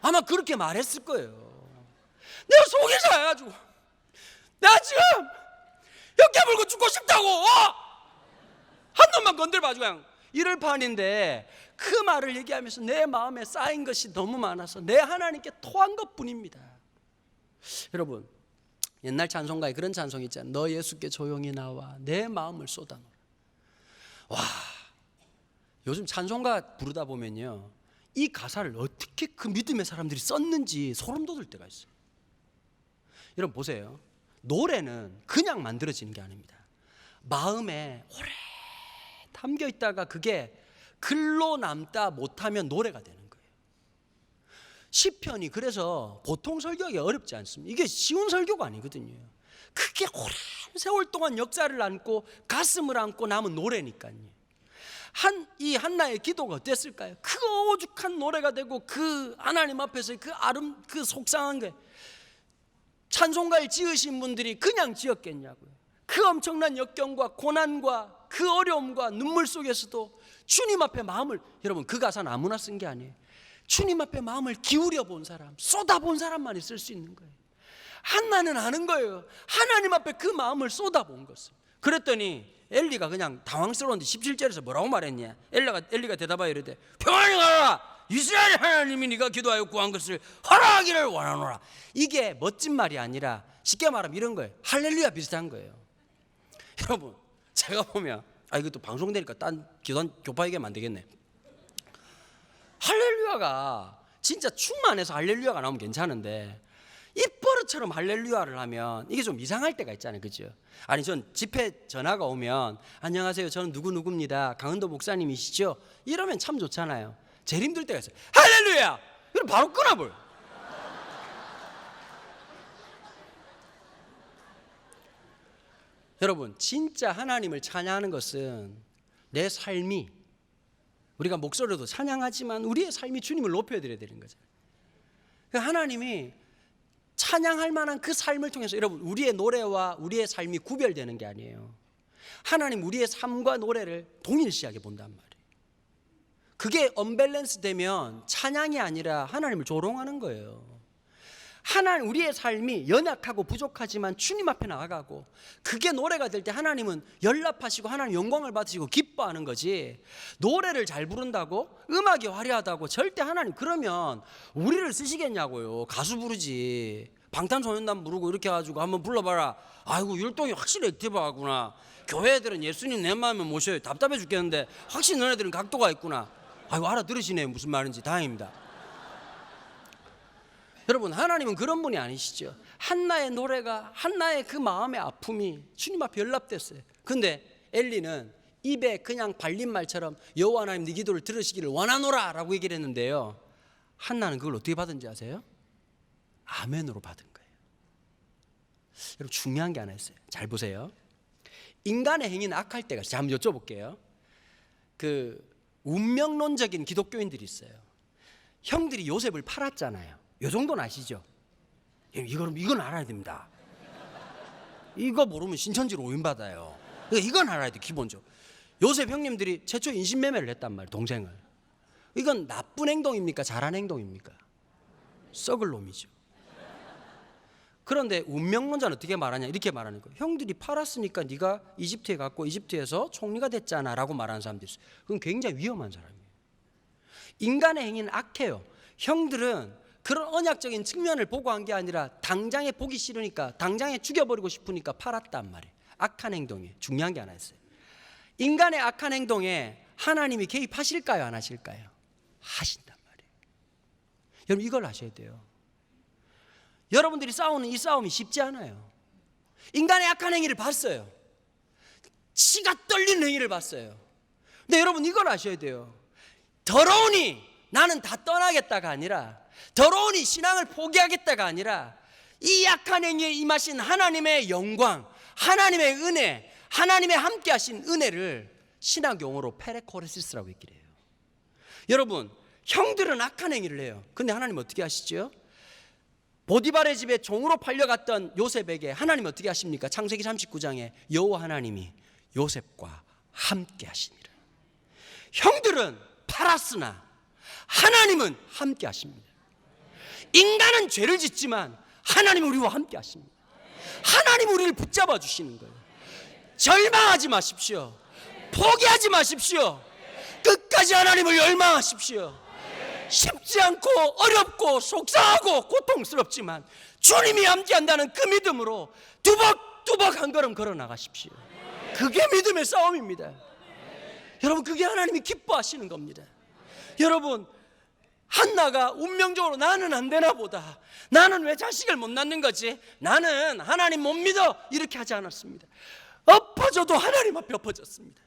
아마 그렇게 말했을 거예요. 내가 속이 상해가지고 내가 지금 역겨 물고 죽고 싶다고 한 놈만 건들봐 그냥 이럴 판인데, 그 말을 얘기하면서 내 마음에 쌓인 것이 너무 많아서 내 하나님께 토한 것뿐입니다. 여러분, 옛날 찬송가에 그런 찬송이 있잖아요. 너 예수께 조용히 나와 내 마음을 쏟아놓으라. 와, 요즘 찬송가 부르다 보면요, 이 가사를 어떻게 그 믿음의 사람들이 썼는지 소름 돋을 때가 있어요. 여러분 보세요. 노래는 그냥 만들어지는 게 아닙니다. 마음에 오래 담겨 있다가 그게 글로 남다 못하면 노래가 되는 거예요. 시편이 그래서 보통 설교하기 어렵지 않습니다. 이게 쉬운 설교가 아니거든요. 그게 오랜 세월 동안 역사를 안고 가슴을 안고 남은 노래니까요. 이 한나의 기도가 어땠을까요? 그 오죽한 노래가 되고 그 하나님 앞에서 그 속상한 게, 찬송가를 지으신 분들이 그냥 지었겠냐고요. 그 엄청난 역경과 고난과 그 어려움과 눈물 속에서도 주님 앞에 마음을, 여러분 그 가사는 아무나 쓴 게 아니에요. 주님 앞에 마음을 기울여 본 사람, 쏟아본 사람만이 쓸 수 있는 거예요. 한나는 아는 거예요. 하나님 앞에 그 마음을 쏟아본 것을. 그랬더니 엘리가 그냥 당황스러운데 17절에서 뭐라고 말했냐? 엘리가 대답하여 이르되 평안히 가라. 이스라엘 하나님이 네가 기도하여 구한 것을 허락하기를 원하노라. 이게 멋진 말이 아니라 쉽게 말하면 이런 거예요. 할렐루야 비슷한 거예요. 여러분, 제가 보면 이것도 방송되니까 딴 교파 얘기하면 안 되겠네. 할렐루야가 진짜 충만해서 할렐루야가 나오면 괜찮은데, 입버릇처럼 할렐루야를 하면 이게 좀 이상할 때가 있잖아요. 그죠? 아니, 전 집회 전화가 오면 안녕하세요, 저는 누구누구입니다, 강은도 목사님이시죠? 이러면 참 좋잖아요. 제일 힘들 때가 있어요. 할렐루야! 이러면 바로 끊어버려. 여러분, 진짜 하나님을 찬양하는 것은 내 삶이, 우리가 목소리로도 찬양하지만 우리의 삶이 주님을 높여드려야 되는 거잖아요. 하나님이 찬양할 만한 그 삶을 통해서, 여러분 우리의 노래와 우리의 삶이 구별되는 게 아니에요. 하나님 우리의 삶과 노래를 동일시하게 본단 말이에요. 그게 언밸런스 되면 찬양이 아니라 하나님을 조롱하는 거예요. 하나님, 우리의 삶이 연약하고 부족하지만 주님 앞에 나아가고 그게 노래가 될 때 하나님은 연락하시고 하나님 영광을 받으시고 기뻐하는 거지, 노래를 잘 부른다고 음악이 화려하다고 절대 하나님 그러면 우리를 쓰시겠냐고요. 가수 부르지, 방탄소년단 부르고 이렇게 해가지고 한번 불러봐라. 아이고 율동이 확실히 액티브하구나. 교회 애들은 예수님 내 마음에 모셔요. 답답해 죽겠는데 확실히 너네들은 각도가 있구나. 아이고 알아들으시네요. 무슨 말인지. 다행입니다. 여러분, 하나님은 그런 분이 아니시죠. 한나의 노래가, 한나의 그 마음의 아픔이 주님 앞에 연락됐어요. 근데 엘리는 입에 그냥 발린 말처럼 여호와 하나님 네 기도를 들으시기를 원하노라 라고 얘기를 했는데요, 한나는 그걸 어떻게 받은지 아세요? 아멘으로 받은 거예요. 여러분, 중요한 게 하나 있어요. 잘 보세요. 인간의 행위는 악할 때가 있어요. 한번 여쭤볼게요. 그 운명론적인 기독교인들이 있어요. 형들이 요셉을 팔았잖아요. 이 정도는 아시죠? 이건 알아야 됩니다. 이거 모르면 신천지로 오인받아요. 이건 알아야 돼, 기본적으로. 요셉 형님들이 최초 인신매매를 했단 말이에요, 동생을. 이건 나쁜 행동입니까? 잘한 행동입니까? 썩을 놈이죠. 그런데 운명론자는 어떻게 말하냐, 이렇게 말하는 거예요. 형들이 팔았으니까 네가 이집트에 갔고 이집트에서 총리가 됐잖아 라고 말하는 사람들이 있어요. 그건 굉장히 위험한 사람이에요. 인간의 행위는 악해요. 형들은 그런 언약적인 측면을 보고 한 게 아니라 당장에 보기 싫으니까, 당장에 죽여버리고 싶으니까 팔았단 말이에요. 악한 행동에 중요한 게 하나 있어요. 인간의 악한 행동에 하나님이 개입하실까요, 안 하실까요? 하신단 말이에요. 여러분, 이걸 아셔야 돼요. 여러분들이 싸우는 이 싸움이 쉽지 않아요. 인간의 악한 행위를 봤어요. 치가 떨리는 행위를 봤어요. 근데 여러분, 이걸 아셔야 돼요. 더러우니 나는 다 떠나겠다가 아니라, 더러우니 신앙을 포기하겠다가 아니라, 이 약한 행위에 임하신 하나님의 영광, 하나님의 은혜, 하나님의 함께 하신 은혜를 신학 용어로 페레코레시스라고 얘기를 해요. 여러분, 형들은 악한 행위를 해요. 근데 하나님 어떻게 하시죠? 보디발의 집에 종으로 팔려갔던 요셉에게 하나님 어떻게 하십니까? 창세기 39장에 여호와 하나님이 요셉과 함께 하시니라. 형들은 팔았으나 하나님은 함께 하십니다. 인간은 죄를 짓지만 하나님은 우리와 함께 하십니다. 하나님은 우리를 붙잡아 주시는 거예요. 절망하지 마십시오. 포기하지 마십시오. 끝까지 하나님을 열망하십시오. 쉽지 않고 어렵고 속상하고 고통스럽지만 주님이 함께한다는 그 믿음으로 두벅두벅 한 걸음 걸어 나가십시오. 그게 믿음의 싸움입니다. 여러분, 그게 하나님이 기뻐하시는 겁니다. 여러분, 한나가 운명적으로 나는 안 되나 보다, 나는 왜 자식을 못 낳는 거지, 나는 하나님 못 믿어, 이렇게 하지 않았습니다. 엎어져도 하나님 앞에 엎어졌습니다.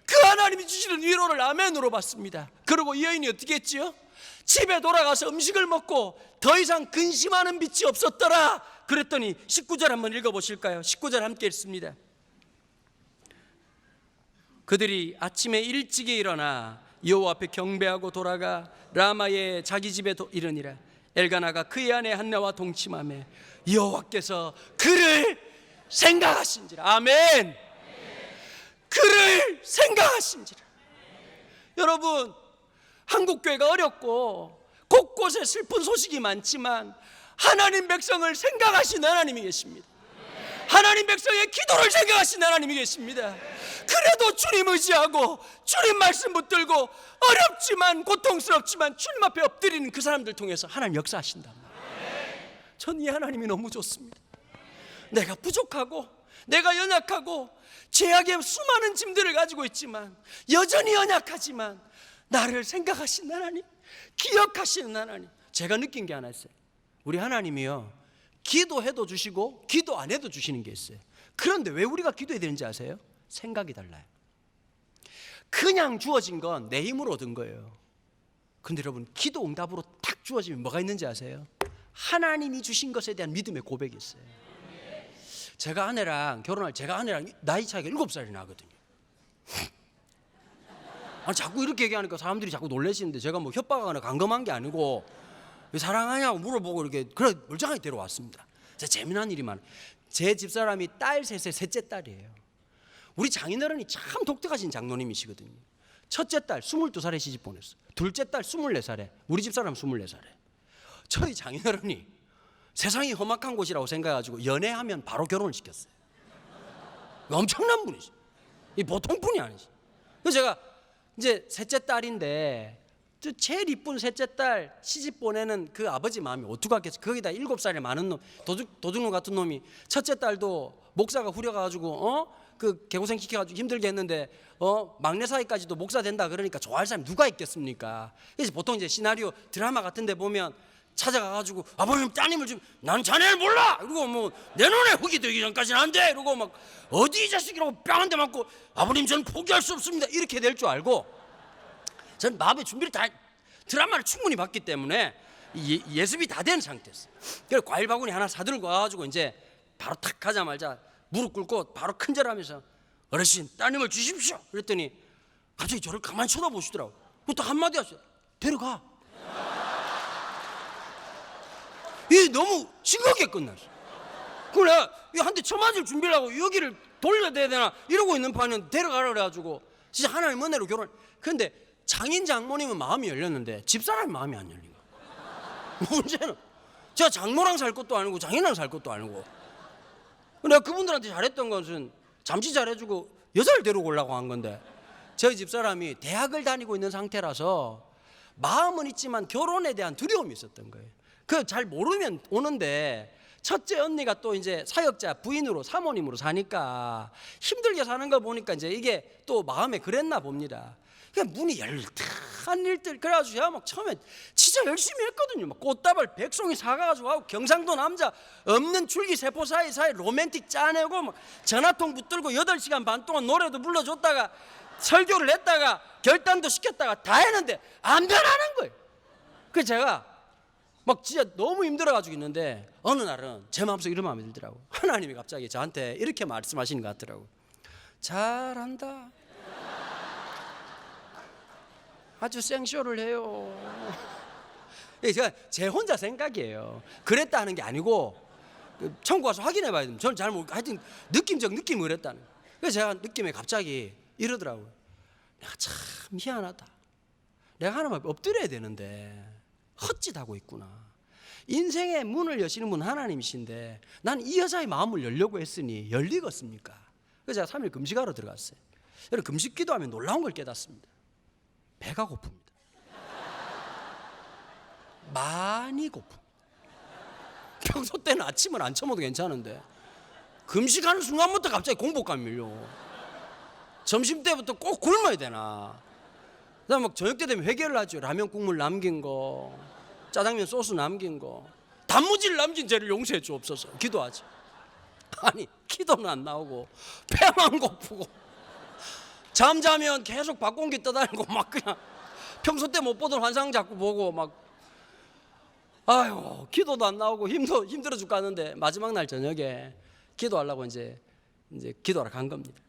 그 하나님이 주시는 위로를 아멘으로 받습니다. 그리고 이 여인이 어떻게 했지요? 집에 돌아가서 음식을 먹고 더 이상 근심하는 빛이 없었더라. 그랬더니 19절 한번 읽어보실까요? 19절 함께 읽습니다. 그들이 아침에 일찍이 일어나 여호와 앞에 경배하고 돌아가 라마의 자기 집에 이르니라. 엘가나가 그의 아내 한나와 동침하며 여호와께서 그를 생각하신지라. 아멘. 그를 생각하신지라. 여러분, 한국교회가 어렵고 곳곳에 슬픈 소식이 많지만 하나님 백성을 생각하시는 하나님이 계십니다. 하나님 백성의 기도를 생각하시는 하나님이 계십니다. 그래도 주님 의지하고 주님 말씀 붙들고 어렵지만 고통스럽지만 주님 앞에 엎드리는 그 사람들 통해서 하나님 역사하신단 말이에요. 전 이 하나님이 너무 좋습니다. 내가 부족하고 내가 연약하고 죄악의 수많은 짐들을 가지고 있지만 여전히 연약하지만 나를 생각하신 하나님, 기억하시는 하나님. 제가 느낀 게 하나 있어요. 우리 하나님이요, 기도해도 주시고 기도 안 해도 주시는 게 있어요. 그런데 왜 우리가 기도해야 되는지 아세요? 생각이 달라요. 그냥 주어진 건 내 힘으로 얻은 거예요. 근데 여러분, 기도 응답으로 딱 주어지면 뭐가 있는지 아세요? 하나님이 주신 것에 대한 믿음의 고백이 있어요. 제가 아내랑 나이 차이가 7살이 나거든요. 아니, 자꾸 이렇게 얘기하니까 사람들이 자꾸 놀라시는데, 제가 뭐 협박하거나 강금한 게 아니고 사랑하냐고 물어보고 이렇게 그래 멀쩡하게 데려왔습니다. 재미난 일이 많아요. 제 집사람이 딸 셋의 셋째 딸이에요. 우리 장인어른이 참 독특하신 장로님이시거든요. 첫째 딸 22살에 시집 보냈어. 둘째 딸 24살에, 우리 집사람 24살에. 저희 장인어른이 세상이 험악한 곳이라고 생각해가지고 연애하면 바로 결혼을 시켰어요. 엄청난 분이죠. 이 보통 분이 아니죠. 그래서 제가 이제 셋째 딸인데 제일 이쁜 셋째 딸 시집 보내는 그 아버지 마음이 어떡하겠어. 거기다 7살에 많은 놈, 도둑놈 같은 놈이 첫째 딸도 목사가 후려가지고 그 개고생 시켜가지고 힘들게 했는데 막내 사이까지도 목사 된다 그러니까 좋아할 사람이 누가 있겠습니까? 그래서 보통 이제 시나리오 드라마 같은데 보면 찾아가가지고 아버님 따님을 좀, 난 자네를 몰라, 그리고 뭐 내 눈에 흙이 되기 전까지는 안 돼, 이러고 막 어디 이 자식이라고 뺨 한 대 맞고 아버님 저는 포기할 수 없습니다 이렇게 될 줄 알고, 전 마음의 준비를 다, 드라마를 충분히 봤기 때문에 예습이 다 된 상태였어요. 그래서 과일 바구니 하나 사들고 와가지고 이제 바로 탁 가자마자 무릎 꿇고 바로 큰절하면서 어르신 따님을 주십시오 그랬더니 갑자기 저를 가만히 쳐다보시더라고요. 또 한마디 하시더라고요. 데려가. 이 너무 싱겁게 끝났어. 그래 한 대 쳐맞을 준비를 하고 여기를 돌려대야 되나 이러고 있는 판은 데려가라 그래가지고 진짜 하나님 은혜로 결혼. 그런데 장인 장모님은 마음이 열렸는데 집사람이 마음이 안 열린 거야. 문제는 제가 장모랑 살 것도 아니고 장인랑 살 것도 아니고, 내가 그분들한테 잘했던 것은 잠시 잘해주고 여자를 데리고 오려고 한 건데, 저희 집사람이 대학을 다니고 있는 상태라서 마음은 있지만 결혼에 대한 두려움이 있었던 거예요. 그 잘 모르면 오는데 첫째 언니가 또 이제 사역자 부인으로 사모님으로 사니까 힘들게 사는 거 보니까 이제 이게 또 마음에 그랬나 봅니다. 그냥 문이 열한 일들. 그래가지고 제가 막 처음에 진짜 열심히 했거든요. 막 꽃다발 100송이 사가지고 하고 경상도 남자 없는 줄기세포 사이사이 로맨틱 짜내고 막 전화통 붙들고 8시간 반 동안 노래도 불러줬다가 설교를 했다가 결단도 시켰다가 다 했는데 안 변하는 거예요. 그래서 제가 막 진짜 너무 힘들어가지고 있는데 어느 날은 제 마음속에 이런 마음이 들더라고. 하나님이 갑자기 저한테 이렇게 말씀하시는 것 같더라고. 잘한다. 아주 생쇼를 해요. 제가 제 혼자 생각이에요. 그랬다 하는 게 아니고 천국 가서 확인해 봐야 됩니다. 저는 잘 모르고 하여튼 느낌적 느낌이 그랬다는. 그래서 제가 느낌에 갑자기 이러더라고요. 내가 참 희한하다. 내가 하나님 앞에 엎드려야 되는데 헛짓하고 있구나. 인생의 문을 여시는 분 하나님이신데 난 이 여자의 마음을 열려고 했으니 열리겠습니까? 그래서 제가 3일 금식하러 들어갔어요. 여러분 금식 기도하면 놀라운 걸 깨닫습니다. 배가 고픕니다. 많이 고픕니다. 평소 때는 아침을 안 처먹어도 괜찮은데 금식하는 순간부터 갑자기 공복감이 밀려. 점심 때부터 꼭 굶어야 되나. 그다음 막 저녁 때 되면 회개를 하죠. 라면 국물 남긴 거, 짜장면 소스 남긴 거, 단무지를 남긴 죄를 용서해 주옵소서. 기도하지. 아니 기도는 안 나오고 배만 고프고 잠자면 계속 박공기 떠다니고 막 그냥 평소 때 못 보던 환상 자꾸 보고 막 아유 기도도 안 나오고 힘들어 죽겠는데 마지막 날 저녁에 기도하려고 이제 기도하러 간 겁니다.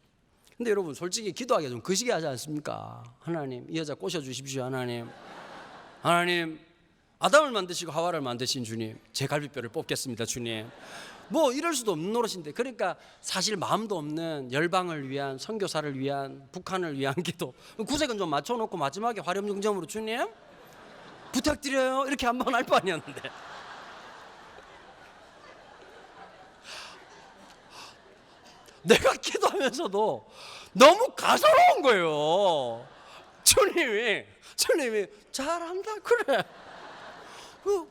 근데 여러분 솔직히 기도하기가 좀 거시기 하지 않습니까? 하나님 이 여자 꼬셔 주십시오. 하나님 아담을 만드시고 하와를 만드신 주님 제 갈비뼈를 뽑겠습니다. 주님 뭐 이럴 수도 없는 노릇인데 그러니까 사실 마음도 없는 열방을 위한 선교사를 위한 북한을 위한 기도 구색은 좀 맞춰놓고 마지막에 화렴중정으로 주님 부탁드려요 이렇게 한번 할 거 아니었는데 내가 기도하면서도 너무 가소로운 거예요. 주님이 잘한다 그래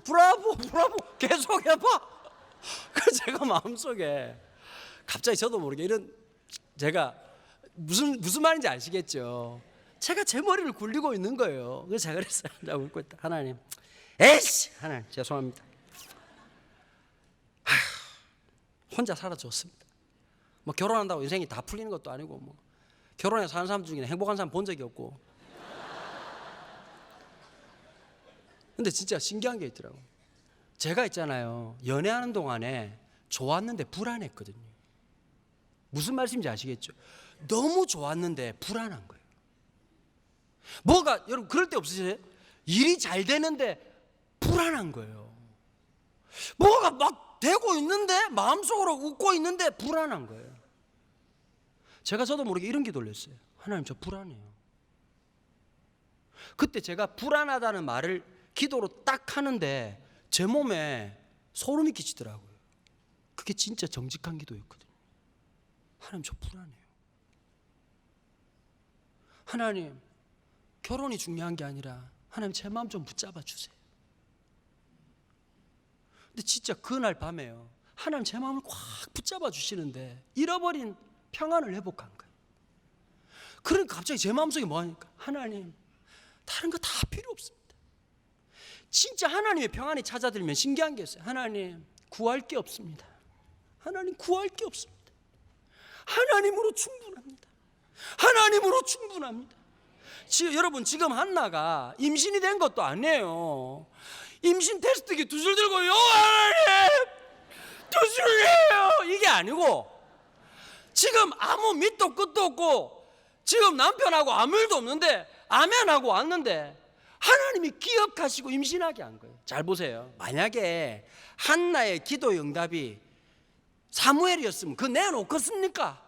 브라보 계속 해봐. 그래서 제가 마음속에 갑자기 저도 모르게 이런 제가 무슨 말인지 아시겠죠? 제가 제 머리를 굴리고 있는 거예요. 그래서 제가 그랬어요. 내가 웃고 있다. 하나님 에이씨 하나님 죄송합니다. 혼자 살아줬습니다. 뭐 결혼한다고 인생이 다 풀리는 것도 아니고 뭐 결혼해서 사는 사람 중에 행복한 사람 본 적이 없고 근데 진짜 신기한 게 있더라고. 제가 있잖아요 연애하는 동안에 좋았는데 불안했거든요. 무슨 말씀인지 아시겠죠? 너무 좋았는데 불안한 거예요. 뭐가 여러분 그럴 때 없으세요? 일이 잘 되는데 불안한 거예요. 뭐가 막 되고 있는데 마음속으로 웃고 있는데 불안한 거예요. 제가 저도 모르게 이런 기도를 했어요. 하나님 저 불안해요. 그때 제가 불안하다는 말을 기도로 딱 하는데 제 몸에 소름이 끼치더라고요. 그게 진짜 정직한 기도였거든요. 하나님 저 불안해요. 하나님 결혼이 중요한 게 아니라 하나님 제 마음 좀 붙잡아 주세요. 근데 진짜 그날 밤에요 하나님 제 마음을 꽉 붙잡아 주시는데 잃어버린 평안을 회복한 거예요. 그러니까 갑자기 제 마음속에 뭐하니까 하나님 다른 거 다 필요 없습니다. 진짜 하나님의 평안이 찾아들면 신기한 게 있어요. 하나님 구할 게 없습니다. 하나님 구할 게 없습니다. 하나님으로 충분합니다. 하나님으로 충분합니다. 여러분 지금 한나가 임신이 된 것도 아니에요. 임신 테스트기 두 줄 들고 하나님 두 줄이에요 이게 아니고 지금 아무 밑도 끝도 없고 지금 남편하고 아무 일도 없는데 아멘하고 왔는데 하나님이 기억하시고 임신하게 한 거예요. 잘 보세요. 만약에 한나의 기도 응답이 사무엘이었으면 그거 내놓겠습니까?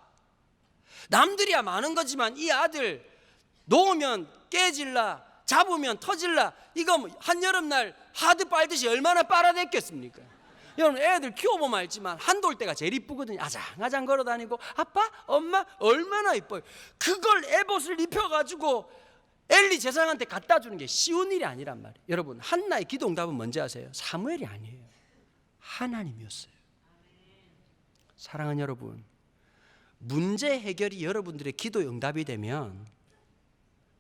남들이야 많은 거지만 이 아들 놓으면 깨질라 잡으면 터질라 이거 한여름날 하드 빨듯이 얼마나 빨아댔겠습니까? 여러분 애들 키워보면 알지만 한돌 때가 제일 이쁘거든요. 아장아장 걸어다니고 아빠 엄마 얼마나 이뻐요. 그걸 에봇을 입혀가지고 엘리 제사장한테 갖다 주는 게 쉬운 일이 아니란 말이에요. 여러분 한나의 기도 응답은 뭔지 아세요? 사무엘이 아니에요. 하나님이었어요. 사랑하는 여러분 문제 해결이 여러분들의 기도 응답이 되면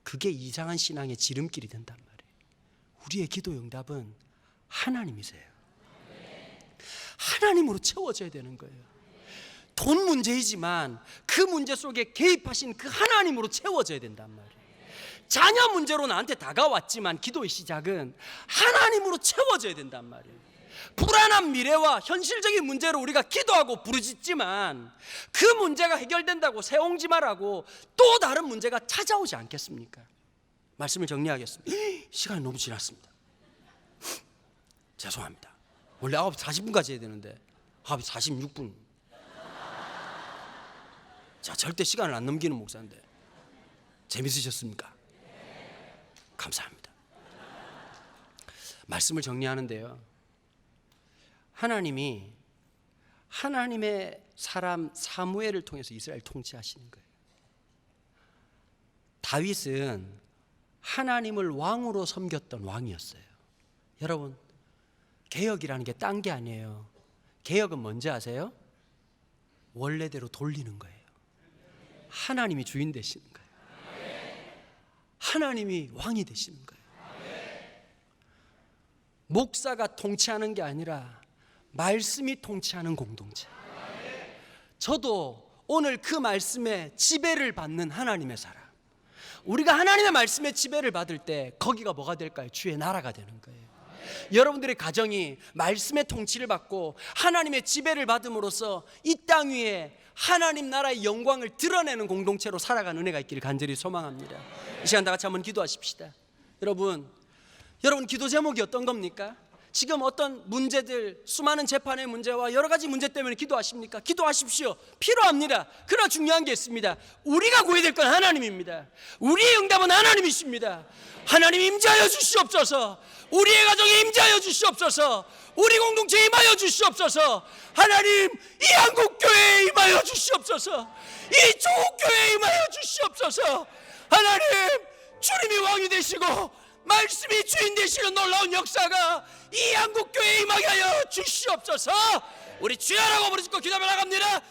그게 이상한 신앙의 지름길이 된단 말이에요. 우리의 기도 응답은 하나님이세요. 하나님으로 채워져야 되는 거예요. 돈 문제이지만 그 문제 속에 개입하신 그 하나님으로 채워져야 된단 말이에요. 자녀 문제로 나한테 다가왔지만 기도의 시작은 하나님으로 채워져야 된단 말이에요. 불안한 미래와 현실적인 문제로 우리가 기도하고 부르짖지만 그 문제가 해결된다고 새옹지말하고 또 다른 문제가 찾아오지 않겠습니까? 말씀을 정리하겠습니다. 시간이 너무 지났습니다. 죄송합니다. 원래 9시 40분까지 해야 되는데 9시 46분. 자, 절대 시간을 안 넘기는 목사인데 재밌으셨습니까? 감사합니다. 말씀을 정리하는데요, 하나님이 하나님의 사람 사무엘을 통해서 이스라엘 통치하시는 거예요. 다윗은 하나님을 왕으로 섬겼던 왕이었어요. 여러분, 개혁이라는 게 딴 게 아니에요. 개혁은 뭔지 아세요? 원래대로 돌리는 거예요. 하나님이 주인 되시는 거예요. 하나님이 왕이 되시는 거예요. 목사가 통치하는 게 아니라 말씀이 통치하는 공동체. 저도 오늘 그 말씀에 지배를 받는 하나님의 사람. 우리가 하나님의 말씀에 지배를 받을 때 거기가 뭐가 될까요? 주의 나라가 되는 거예요. 여러분들의 가정이 말씀의 통치를 받고 하나님의 지배를 받음으로써 이 땅 위에 하나님 나라의 영광을 드러내는 공동체로 살아가는 은혜가 있기를 간절히 소망합니다. 이 시간 다 같이 한번 기도하십시다. 여러분 기도 제목이 어떤 겁니까? 지금 어떤 문제들, 수많은 재판의 문제와 여러 가지 문제 때문에 기도하십니까? 기도하십시오. 필요합니다. 그러나 중요한 게 있습니다. 우리가 구해야 될 건 하나님입니다. 우리의 응답은 하나님이십니다. 하나님 임재하여 주시옵소서. 우리의 가정에 임재하여 주시옵소서. 우리 공동체에 임하여 주시옵소서. 하나님, 이 한국교회에 임하여 주시옵소서. 이 조국교회에 임하여 주시옵소서. 하나님, 주님이 왕이 되시고 말씀이 주인 되시는 놀라운 역사가 이 한국교회에 임하게 하여 주시옵소서. 우리 주여라고 부르짖고 기도하며 나갑니다.